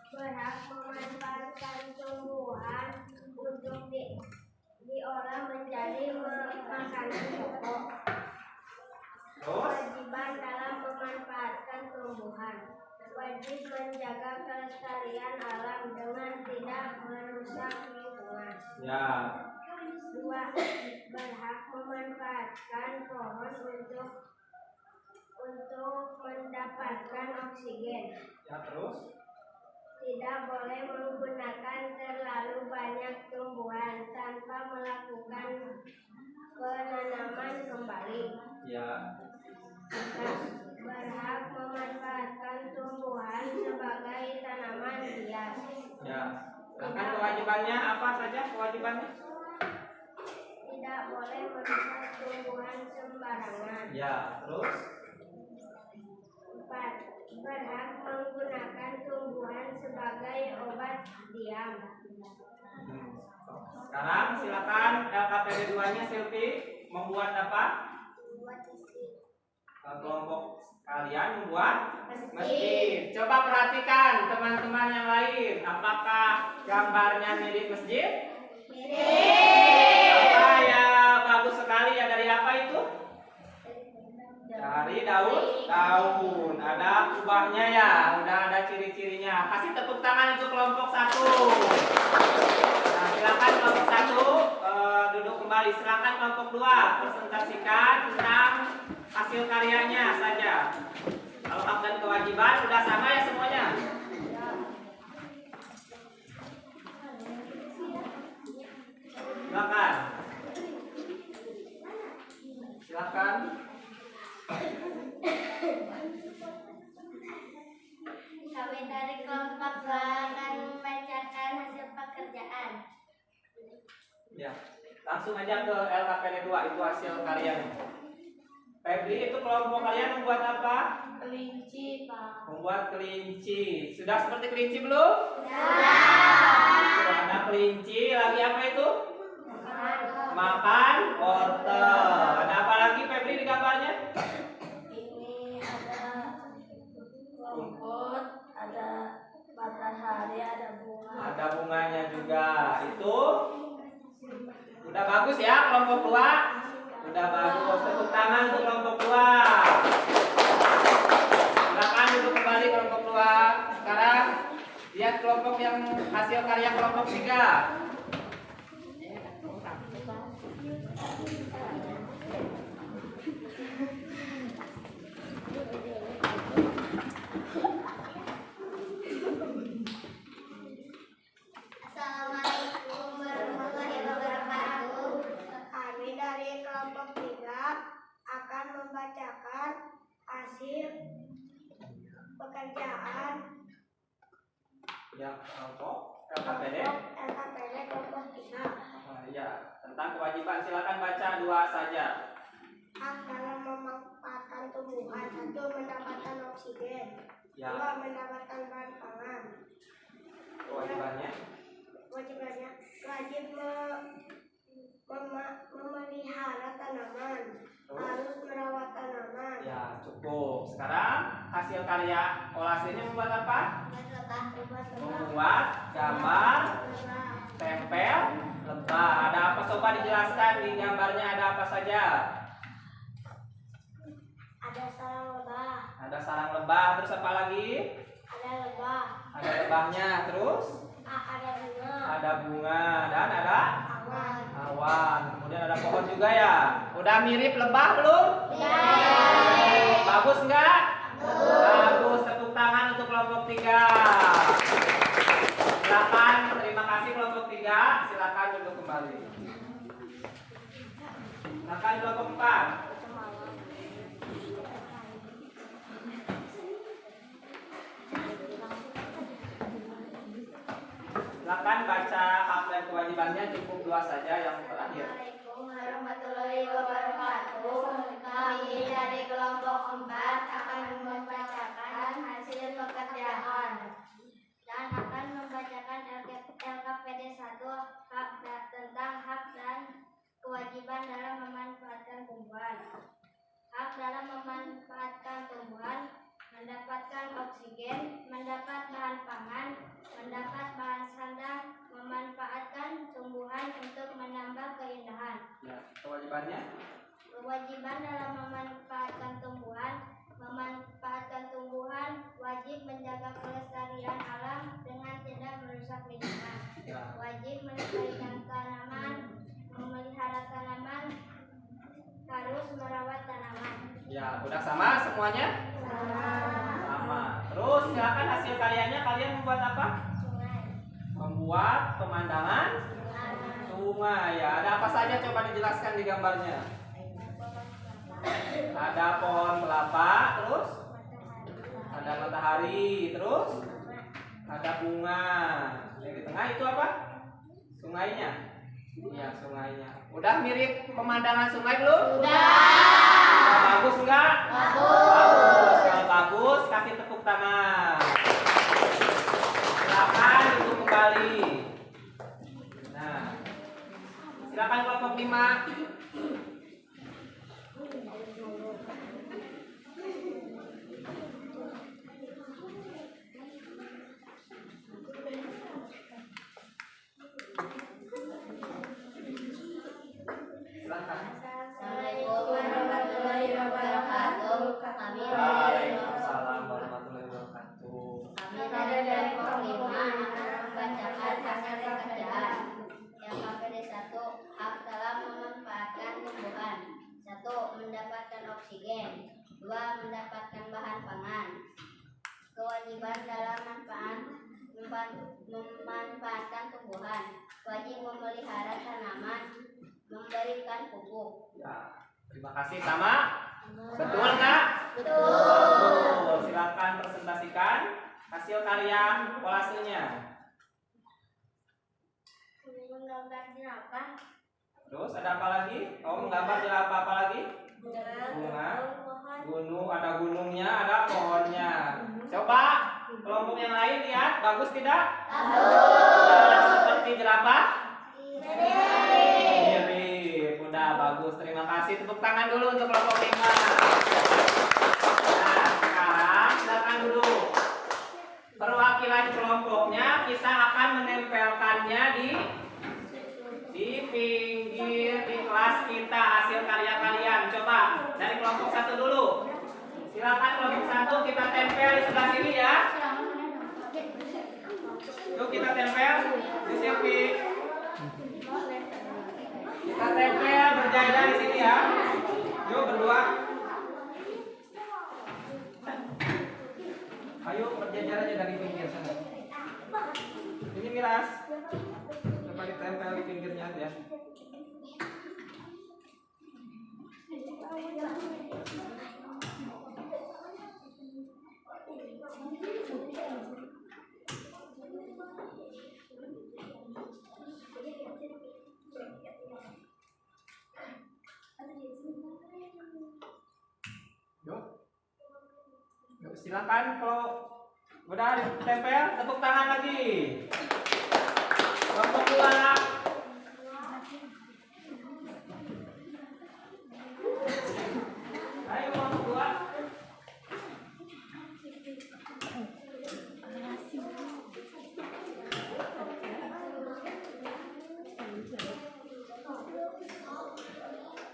Berhak memanfaatkan tumbuhan untuk diolah menjadi makanan pokok. Kewajiban dalam memanfaatkan tumbuhan. Wajib menjaga kelestarian alam dengan tidak merusak lingkungan. Ya. 2. Berhak memanfaatkan pohon untuk mendapatkan oksigen. Ya, terus. Tidak boleh menggunakan terlalu banyak tumbuhan tanpa melakukan penanaman kembali. Ya. Berhak memanfaatkan tumbuhan sebagai tanaman hias. Ya. Silakan kewajibannya apa saja kewajibannya? Tidak boleh merusak tumbuhan sembarangan. Ya, terus. 4. Berhak menggunakan tumbuhan sebagai obat diam. Sekarang silakan LKPD 2-nya Silvi membuat apa? Kelompok kalian membuat masjid. Coba perhatikan teman-teman yang lain, apakah gambarnya mirip masjid? Apa ya, bagus sekali ya. Dari apa itu? Dari daun. Ada kubahnya ya, udah ada ciri-cirinya. Kasih tepuk tangan untuk kelompok 1. Nah, silakan kelompok 1 duduk kembali. Silakan kelompok 2 presentasikan tentang hasil karyanya saja. Kalau hak dan kewajiban sudah sama ya semuanya? Silakan. Kami dari kelompok 2 akan membacakan hasil pekerjaan. Ya, langsung aja ke LKPD 2 itu hasil karyanya. Febri, itu kelompok kalian membuat apa? Kelinci, Pak. Membuat kelinci. Sudah seperti kelinci belum? Sudah. Ada kelinci, lagi apa itu? Makan wortel. Ada apa lagi Febri di gambarnya? Ini ada rumput, ada matahari, ada bunga. Ada bunganya juga. Itu udah bagus ya kelompok 2. Udah bagus. Tepuk tangan untuk kelompok 2. Silakan duduk kembali kelompok 2. Sekarang lihat kelompok yang hasil karya kelompok 3. Assalamualaikum warahmatullahi wabarakatuh. Kami dari kelompok 3 akan membacakan hasil pekerjaan Ya, kelompok LKPD. kelompok 3. Ya, tentang kewajiban silakan baca 2 saja. Hak dalam memanfaatkan tumbuhan. 1. Mendapatkan oksigen. Ya. 2. Mendapatkan bahan pangan. Kewajibannya. Kewajibannya wajib memelihara tanaman. Harus merawat tanaman. Ya, cukup. Sekarang hasil karya kolasinya membuat apa? Membuat gambar tempel lebah. Ada apa? Coba dijelaskan di gambarnya ada apa saja? Ada sarang lebah. Ada sarang lebah, terus apa lagi? Ada lebah. Ada lebahnya, terus Ada bunga. ada bunga dan ada Awan. awan. Kemudian ada pohon juga ya. Udah mirip lebah belum? Ya. Bagus enggak? Bagus. Tepuk tangan untuk kelompok 3. Silakan, terima kasih kelompok 3. Silakan duduk kembali. Silakan kelompok 4. Silakan baca hak dan kewajibannya, cukup 2 saja yang terakhir. Assalamualaikum warahmatullahi wabarakatuh. Kami dari kelompok 4 akan membacakan hasil pekerjaan dan akan membacakan LKPD 1 tentang hak dan kewajiban dalam memanfaatkan tumbuhan. Hak dalam memanfaatkan tumbuhan: mendapatkan oksigen, mendapat bahan pangan, mendapat bahan sandang, memanfaatkan tumbuhan untuk menambah keindahan. Ya, kewajibannya? Kewajiban dalam memanfaatkan tumbuhan wajib menjaga kelestarian alam dengan tidak merusak lingkungan. Ya. Wajib melestarikan tanaman, memelihara tanaman, harus merawat tanaman. Ya, udah sama semuanya? Sama. Terus silakan hasil karyanya, kalian membuat apa? Sungai. Membuat pemandangan sungai. Ya, ada apa saja coba dijelaskan di gambarnya? Ada pohon kelapa, terus ada matahari, terus ada bunga. Yang di tengah itu apa? Sungainya. Iya, sungainya. Udah mirip pemandangan sungai belum? Udah, bagus enggak? Bagus. Kalau bagus, kasih tepuk tangan. Silakan duduk kembali. Nah, silakan kelompok 5. Assalamualaikum warahmatullahi wabarakatuh. Kami Waalaikumsalam warahmatullahi wabarakatuh. dari kelompok 5 akan membacakan hasil pekerjaan. Yang KPD 1, hak dalam memanfaatkan tumbuhan. 1. Mendapatkan oksigen. 2. Mendapatkan bahan pangan. Kewajiban dalam memanfaatkan tumbuhan: wajib memelihara tanaman, memberikan pupuk. Ya, terima kasih. Sama? Betul nggak? Betul. Silakan presentasikan hasil karya kolasenya. Menggambar jerapah. Terus ada apa lagi? Oh, menggambar jerapah apa lagi? Bunga, gunung, ada gunungnya, ada pohonnya. Coba kelompok yang lain lihat, bagus tidak? Sudah seperti jerapah? Mirip. Udah bagus, terima kasih. Tepuk tangan dulu untuk kelompok 5. Nah, sekarang silakan duduk. Perwakilan kelompoknya kita akan menempelkannya di pinggir di kelas kita hasil karya kalian. Coba dari kelompok 1 dulu. Silakan kelompok 1 kita tempel di sebelah sini ya. Yuk kita tempel di sini. Kita tempel berjajar di sini ya. Yuk berdua. Ayo berjajar aja dari pinggir sana. Ini Miras. Coba ditempel di pinggirnya ya. Yuk. Yuk silakan kalau udah ditempel tepuk tangan lagi. Kelompok 2. Ayo kelompok 2.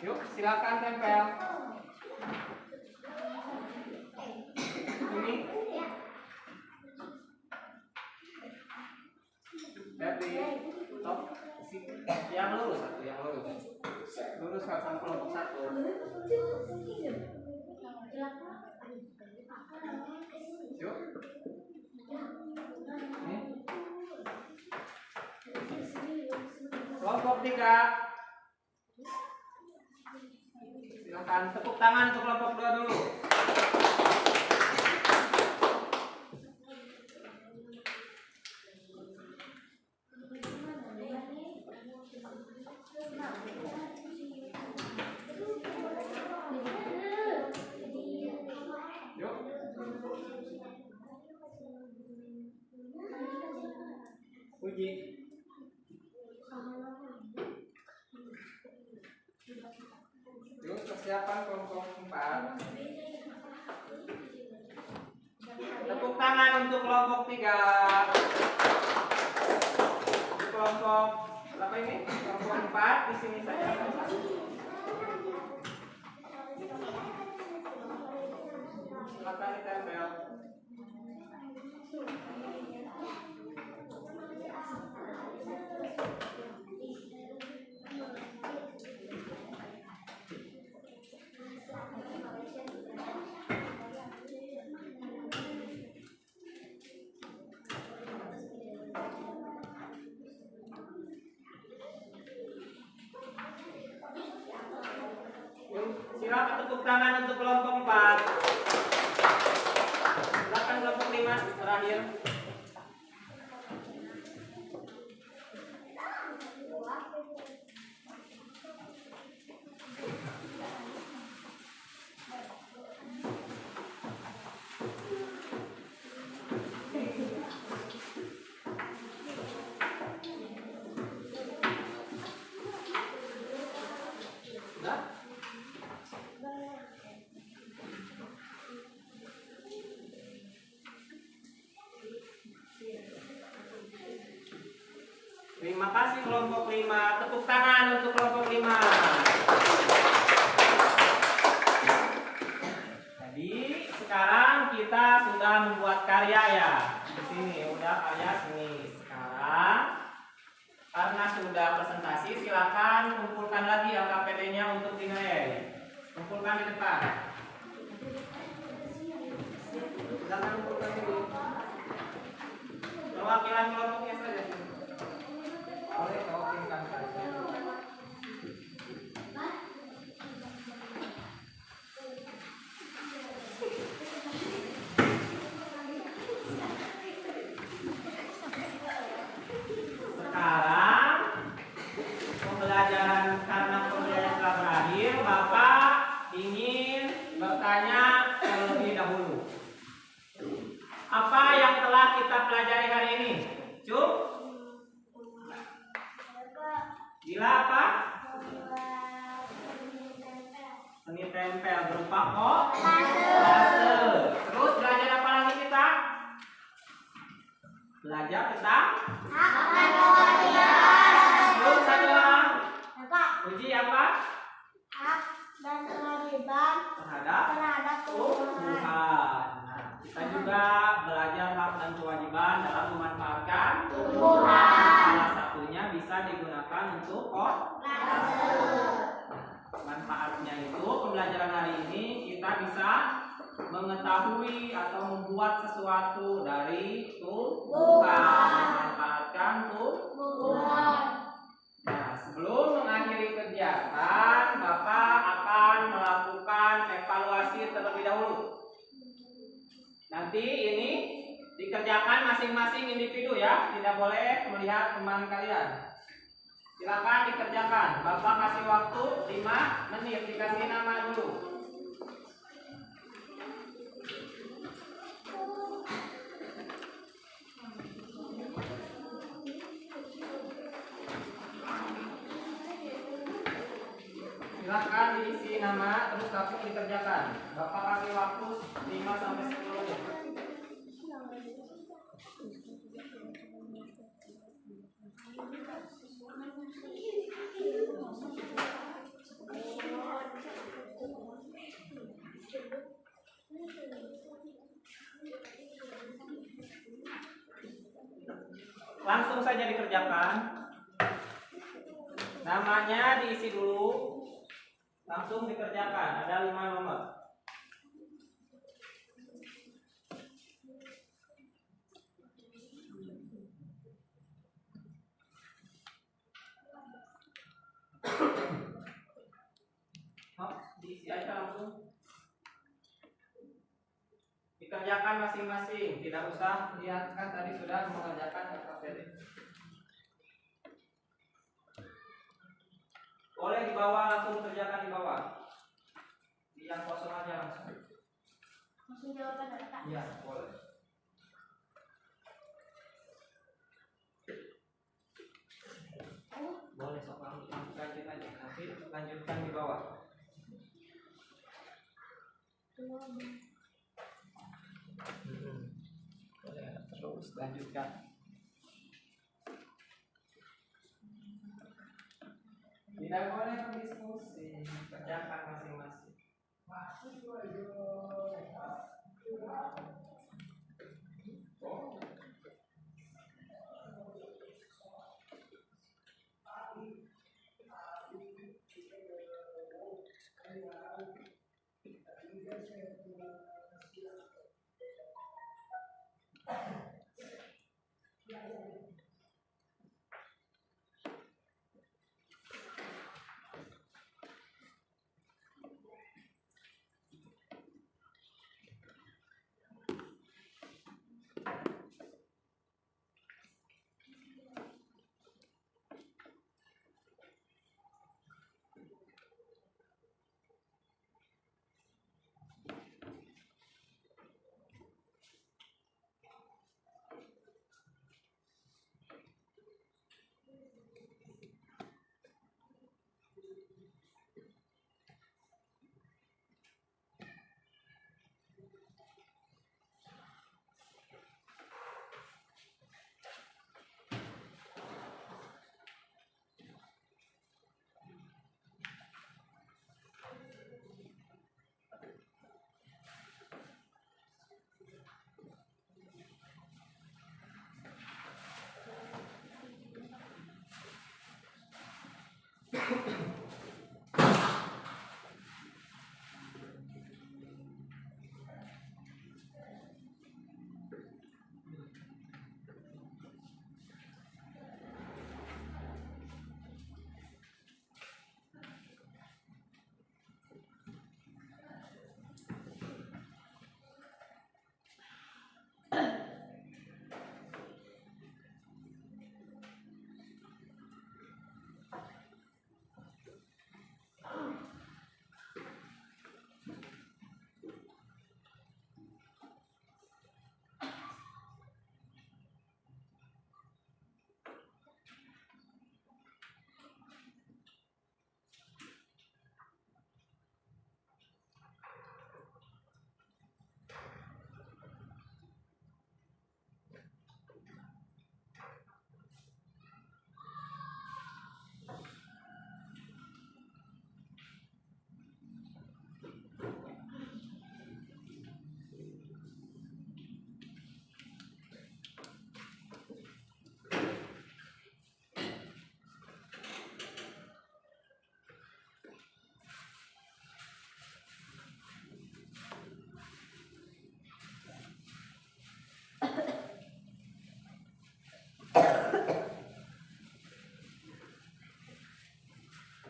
Yuk silakan tempel. Ini. Dari top yang lurus satu, yang lurus. Lurus sama kelompok 1. Yuk. Ini. Kelompok 3. Silakan tepuk tangan untuk kelompok 2 dulu. Puji. Yuk, persiapan kelompok 4. Tepuk tangan untuk kelompok 3. Kelompok berapa ini? Kelompok 4 di sini saja. Silakan ditempel. Silakan tepuk tangan untuk kelompok 4. Silakan kelompok 5 terakhir. Terima kasih kelompok 5. Tepuk tangan untuk kelompok 5. Jadi sekarang kita sudah membuat karya ya. Di sini udah karya sini. Sekarang karena sudah presentasi, silakan kumpulkan lagi LKPD-nya untuk dinilai. Kumpulkan di depan. Silakan kumpulkan dulu. Perwakilan kelompoknya saja. Boleh kau kirimkan saja. Sekarang pembelajaran karena pembelajaran telah berakhir, Bapak ingin bertanya terlebih dahulu. Apa yang telah kita pelajari hari ini? Cuk? Gila apa? Seni tempel berupa kolase. Terus belajar apa lagi kita? Belajar tentang terus satu orang. Uji apa? Dan kewajiban Terhadap Tuhan. Nah, kita juga belajar hak dan kewajiban dalam memanfaatkan Tuhan. Salah satunya bisa digunakan untuk manfaatnya itu pembelajaran hari ini kita bisa mengetahui atau membuat sesuatu dari Tuhan, memanfaatkan Tuhan. Nah, sebelum mengakhiri kegiatan, Bapak akan melakukan evaluasi terlebih dahulu. Nanti ini dikerjakan masing-masing individu ya, tidak boleh melihat teman kalian. Silakan dikerjakan. Bapak kasih waktu 5 menit, dikasih nama dulu. Silakan diisi nama terus langsung dikerjakan. Bapak kasih waktu 5 sampai 10 menit. Langsung saja dikerjakan. Namanya diisi dulu. Langsung dikerjakan. Ada 5 nomor. Diisi aja langsung. Dikerjakan masing-masing. Tidak usah lihat, kan tadi sudah mengerjakan LKPD. Boleh di bawah, langsung kerjakan di bawah. Di yang kosong aja langsung. Langsung jawaban data. Iya, boleh. Boleh, terus lanjutkan. Tidak boleh berdiskusi, kerjakan masing-masing.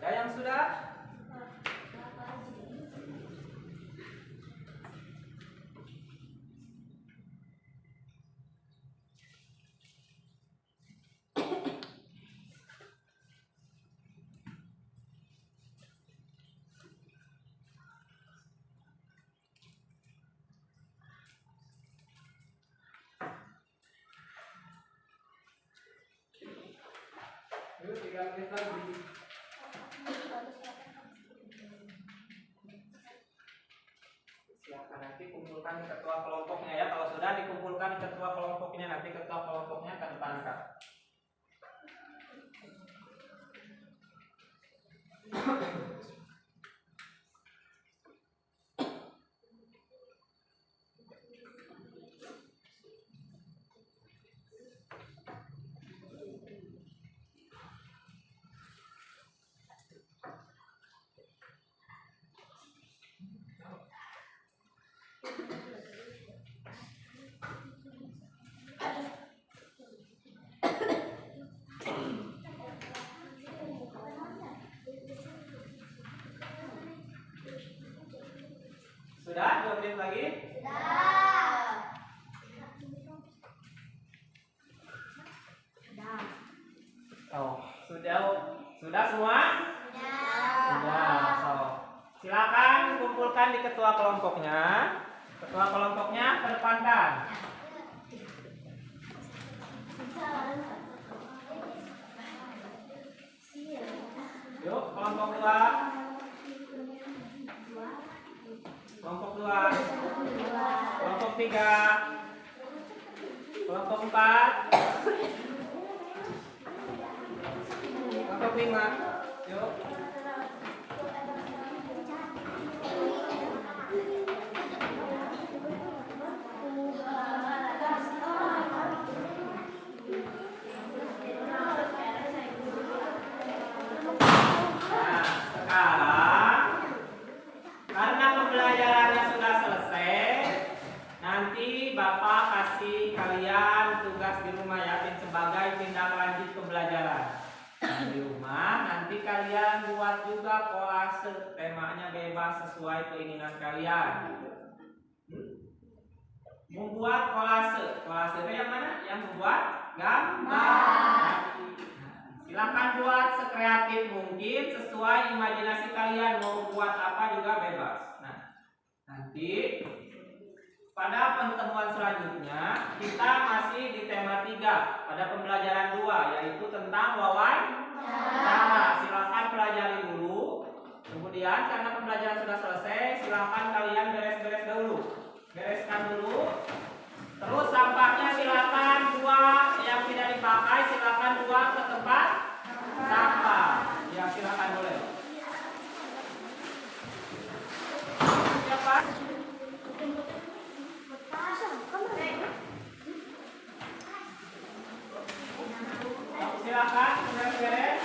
Ada yang sudah? Yuk, 3 menit lagi. Silakan nanti kumpulkan ketua kelompoknya ya. Kalau sudah dikumpulkan ketua kelompoknya, nanti ketua kelompoknya ke depan Kak. Sudah 2 menit lagi? Oh, sudah semua? Sudah. So, silakan kumpulkan di ketua kelompoknya. Ketua kelompoknya kedepankan. Yuk, kelompok 2. Kelompok 2, kelompok 3, kelompok 4, kelompok 5. Yuk. Pembelajarannya sudah selesai. Nanti Bapak kasih kalian tugas di rumah ya sebagai tindak lanjut pembelajaran. Di rumah nanti kalian buat juga kolase, temanya bebas sesuai keinginan kalian. Membuat kolase, kolase itu yang mana? Yang membuat gambar. Silakan buat sekreatif mungkin sesuai imajinasi kalian, mau buat apa juga bebas. Nah, nanti pada pertemuan selanjutnya kita masih di tema 3 pada pembelajaran 2 yaitu tentang wawancara. Silakan pelajari dulu. Kemudian karena pembelajaran sudah selesai, silakan kalian beres-beres dulu. Bereskan dulu. Terus sampahnya silakan buang, yang tidak dipakai silakan buang ke tempat sampah. Ya silakan boleh. Siapa? Silakan beres-beres.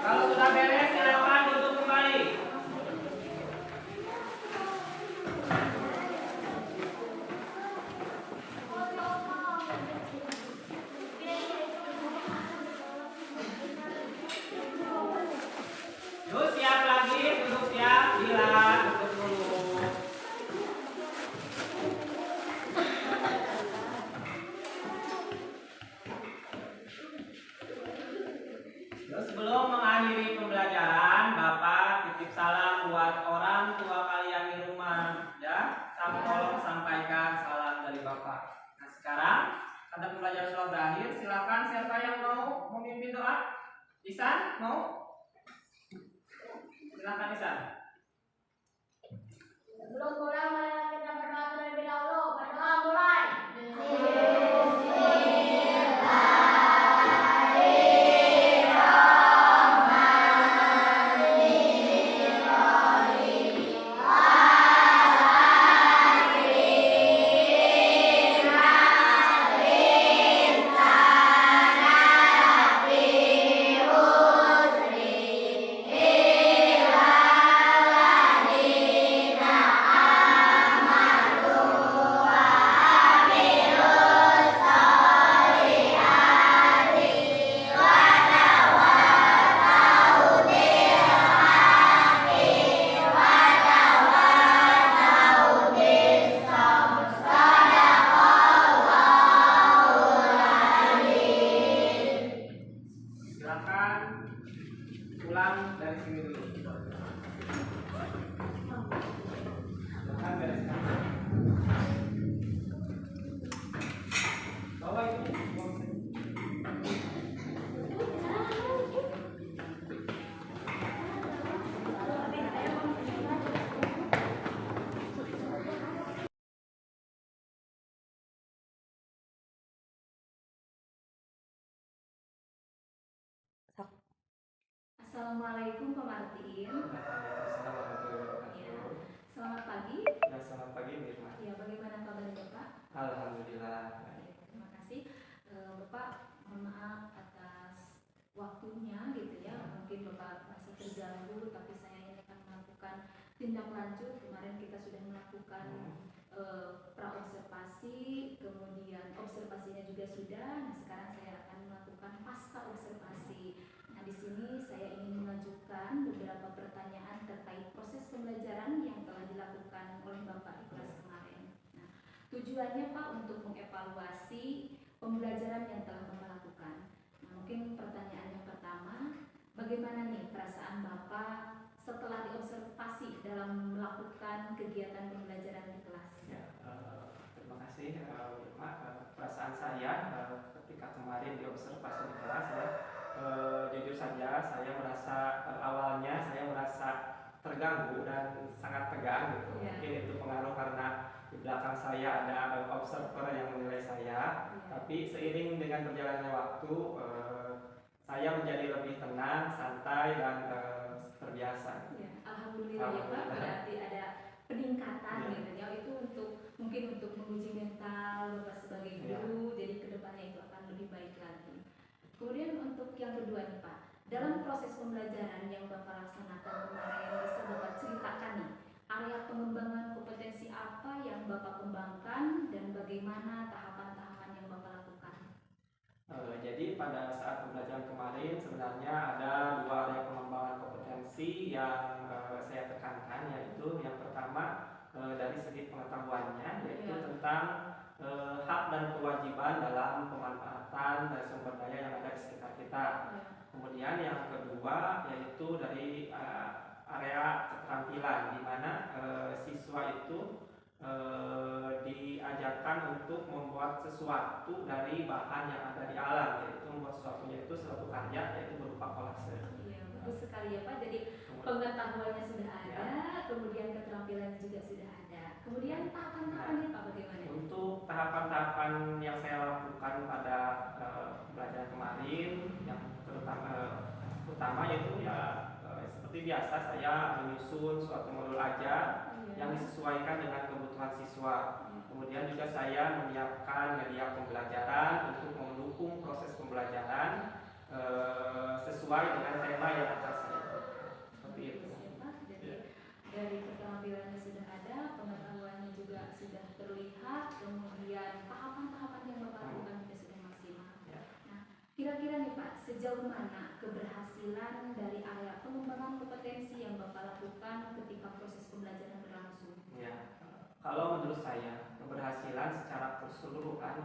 Kalau sudah beres silakan duduk kembali. Yuk siap lagi, duduk siap, Bila duduk dulu. Terus sebelum mengakhiri pembelajaran, Bapak titip salam buat orang tua kalian di rumah, ya. Tolong sampaikan salam dari Bapak. Nah sekarang karena pembelajaran sudah berakhir, silakan siapa yang mau memimpin doa? Isan mau? Silakan Isan. Sebelum mulai, marilah kita berdoa terlebih dahulu. Berdoa mulai. Silakan pulang dari sini dulu. Silakan bereskan. Bawa itu. Assalamualaikum Pak Martin. Ya. Selamat pagi. Ya, selamat pagi Mirna. Ya, bagaimana kabar Bapak? Alhamdulillah. Terima kasih. Bapak, mohon maaf atas waktunya gitu ya. Mungkin Bapak merasa terganggu, tapi saya ini akan melakukan tindak lanjut. Kemarin kita sudah melakukan pra-observasi, kemudian observasinya juga sudah. Nah, sekarang saya akan melakukan pasca observasi. Nah, di sini saya ingin mengajukan beberapa pertanyaan terkait proses pembelajaran yang telah dilakukan oleh Bapak di kelas kemarin. Nah, tujuannya Pak untuk mengevaluasi pembelajaran yang telah Bapak lakukan. Nah, mungkin pertanyaan yang pertama, bagaimana nih perasaan Bapak setelah diobservasi dalam melakukan kegiatan pembelajaran di kelas? Ya, terima kasih Irma. Perasaan saya ketika kemarin diobservasi di kelas ya, jujur saja saya merasa awalnya saya merasa terganggu dan sangat tegang gitu. Mungkin itu pengaruh karena di belakang saya ada observer yang menilai saya. Tapi seiring dengan berjalannya waktu saya menjadi lebih tenang, santai dan terbiasa. Alhamdulillah ya Pak, berarti ada peningkatan gitu ya. Itu mungkin untuk menguji mental Bapak sebagai guru, jadi kedepannya itu akan lebih baik lagi. Kemudian untuk yang kedua nih Pak, dalam proses pembelajaran yang Bapak laksanakan kemarin, bisa Bapak ceritakan nih, area pengembangan kompetensi apa yang Bapak kembangkan dan bagaimana tahapan-tahapan yang Bapak lakukan? Jadi pada saat pembelajaran kemarin sebenarnya ada 2 area pengembangan kompetensi yang saya tekankan, yaitu yang pertama dari segi pengetahuannya, yaitu tentang hak dan kewajiban dalam pemanfaatan sumber daya yang ada di sekitar kita. Kemudian yang kedua yaitu dari area keterampilan, di mana siswa itu diajarkan untuk membuat sesuatu dari bahan yang ada di alam, yaitu membuat sesuatunya itu suatu karya, yaitu berupa kolase. Iya, bagus sekali ya Pak. Jadi pengetahuannya sudah ada, kemudian keterampilannya juga sudah ada. Kemudian tahapan-tahapannya Pak bagaimana? Untuk tahapan-tahapan yang saya lakukan pada pembelajaran kemarin, yang terutama yaitu seperti biasa saya menyusun suatu modul ajar yang disesuaikan dengan kebutuhan siswa. Kemudian juga saya menyiapkan media pembelajaran untuk mendukung proses pembelajaran sesuai dengan tema yang akan saya. Seperti itu. Jadi dari keterampilannya sudah ada, pengetahuannya juga sudah terlihat, kemudian tahapan-tahapan yang Bapak lakukan juga sudah maksimal. Nah, kira-kira nih Pak, sejauh mana keberhasilan dari area pengembangan kompetensi yang Bapak lakukan ketika proses pembelajaran berlangsung? Ya, kalau menurut saya keberhasilan secara keseluruhan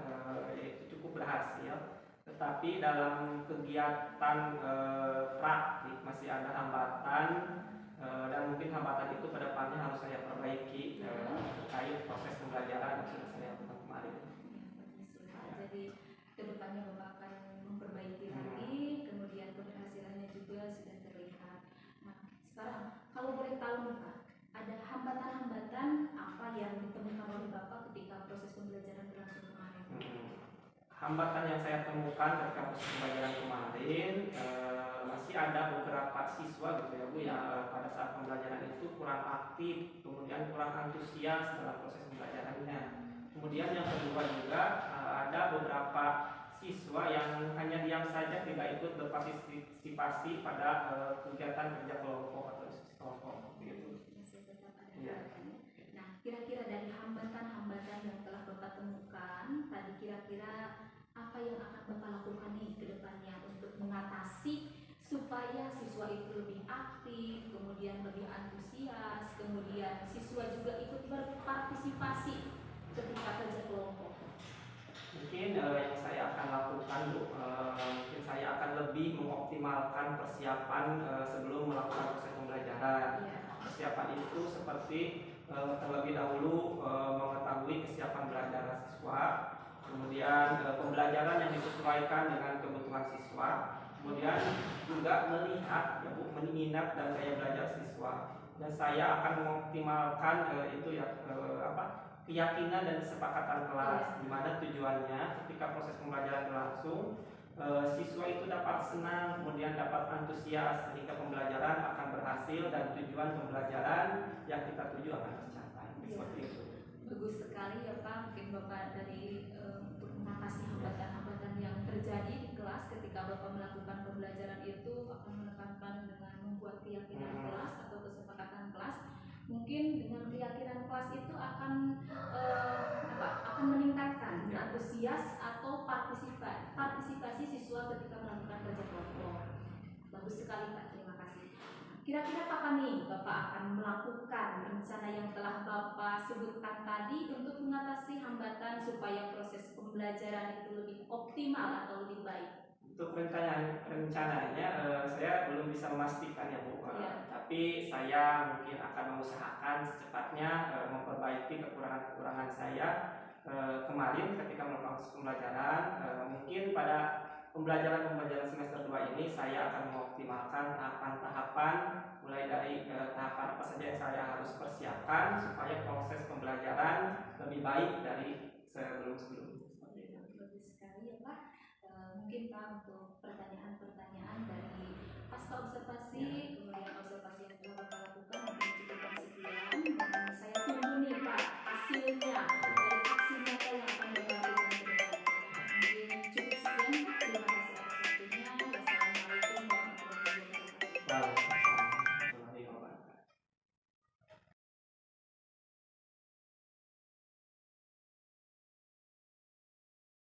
itu cukup berhasil, tetapi dalam kegiatan praktik masih ada hambatan dan mungkin hambatan itu kedepannya harus saya perbaiki terkait proses pembelajaran yang sudah saya lakukan kemarin. Jadi kedepannya Bapak akan memperbaiki lagi, kemudian keberhasilannya juga sudah terlihat. Nah, sekarang kalau boleh tahu nih Pak, ada hambatan-hambatan apa yang ditemukan oleh Bapak ketika proses pembelajaran berlangsung kemarin? Hambatan yang saya temukan ketika proses pembelajaran kemarin masih ada beberapa siswa gitu ya Bu yang pada saat pembelajaran itu kurang aktif, kemudian kurang antusias dalam proses pembelajarannya. Kemudian yang kedua juga ada beberapa siswa yang hanya diam saja, tidak ikut berpartisipasi pada kegiatan kerja kelompok atau diskusi kelompok gitu. Nah, kira-kira dari hambatan-hambatan yang telah Bapak temukan tadi, kira-kira apa yang akan Bapak lakukan nih ke depannya untuk mengatasi supaya siswa itu lebih aktif, kemudian lebih antusias, kemudian siswa juga ikut berpartisipasi ketika kerja kelompok? Mungkin yang saya akan lakukan Bu, mungkin saya akan lebih mengoptimalkan persiapan sebelum melakukan proses pembelajaran. Persiapan itu seperti terlebih dahulu mengetahui kesiapan belajar siswa, kemudian pembelajaran yang disesuaikan dengan kebutuhan siswa, kemudian juga melihat ya Bu, minat dan gaya belajar siswa, dan saya akan mengoptimalkan keyakinan dan kesepakatan kelas, di mana tujuannya ketika proses pembelajaran berlangsung siswa itu dapat senang, kemudian dapat antusias sehingga pembelajaran akan berhasil dan tujuan pembelajaran yang kita tuju akan tercapai. Seperti itu. Bagus sekali ya Pak, mungkin Bapak dari untuk mengatasi hambatan-hambatan yang terjadi di kelas ketika Bapak melakukan pembelajaran itu akan menekankan dengan membuat keyakinan kelas atau kesepakatan kelas. Mungkin dengan keyakinan kelas itu akan meningkatkan antusias atau partisipasi siswa ketika melakukan kerja kelompok. Bagus sekali Pak, terima kasih. Kira-kira apa nih Bapak akan melakukan rencana yang telah Bapak sebutkan tadi untuk mengatasi hambatan supaya proses pembelajaran itu lebih optimal atau lebih baik? Untuk rencananya saya belum bisa memastikan ya Bu, tapi saya mungkin akan mengusahakan secepatnya memperbaiki kekurangan-kekurangan saya kemarin ketika melakukan pembelajaran. Mungkin pada pembelajaran semester 2 ini saya akan mengoptimalkan tahapan-tahapan, mulai dari tahapan apa saja yang saya harus persiapkan supaya proses pembelajaran lebih baik dari sebelum-sebelumnya. Bagus sekali ya Pak. Mungkin Pak untuk pertanyaan-pertanyaan dari pasca observasi, kemudian observasi yang telah Bapak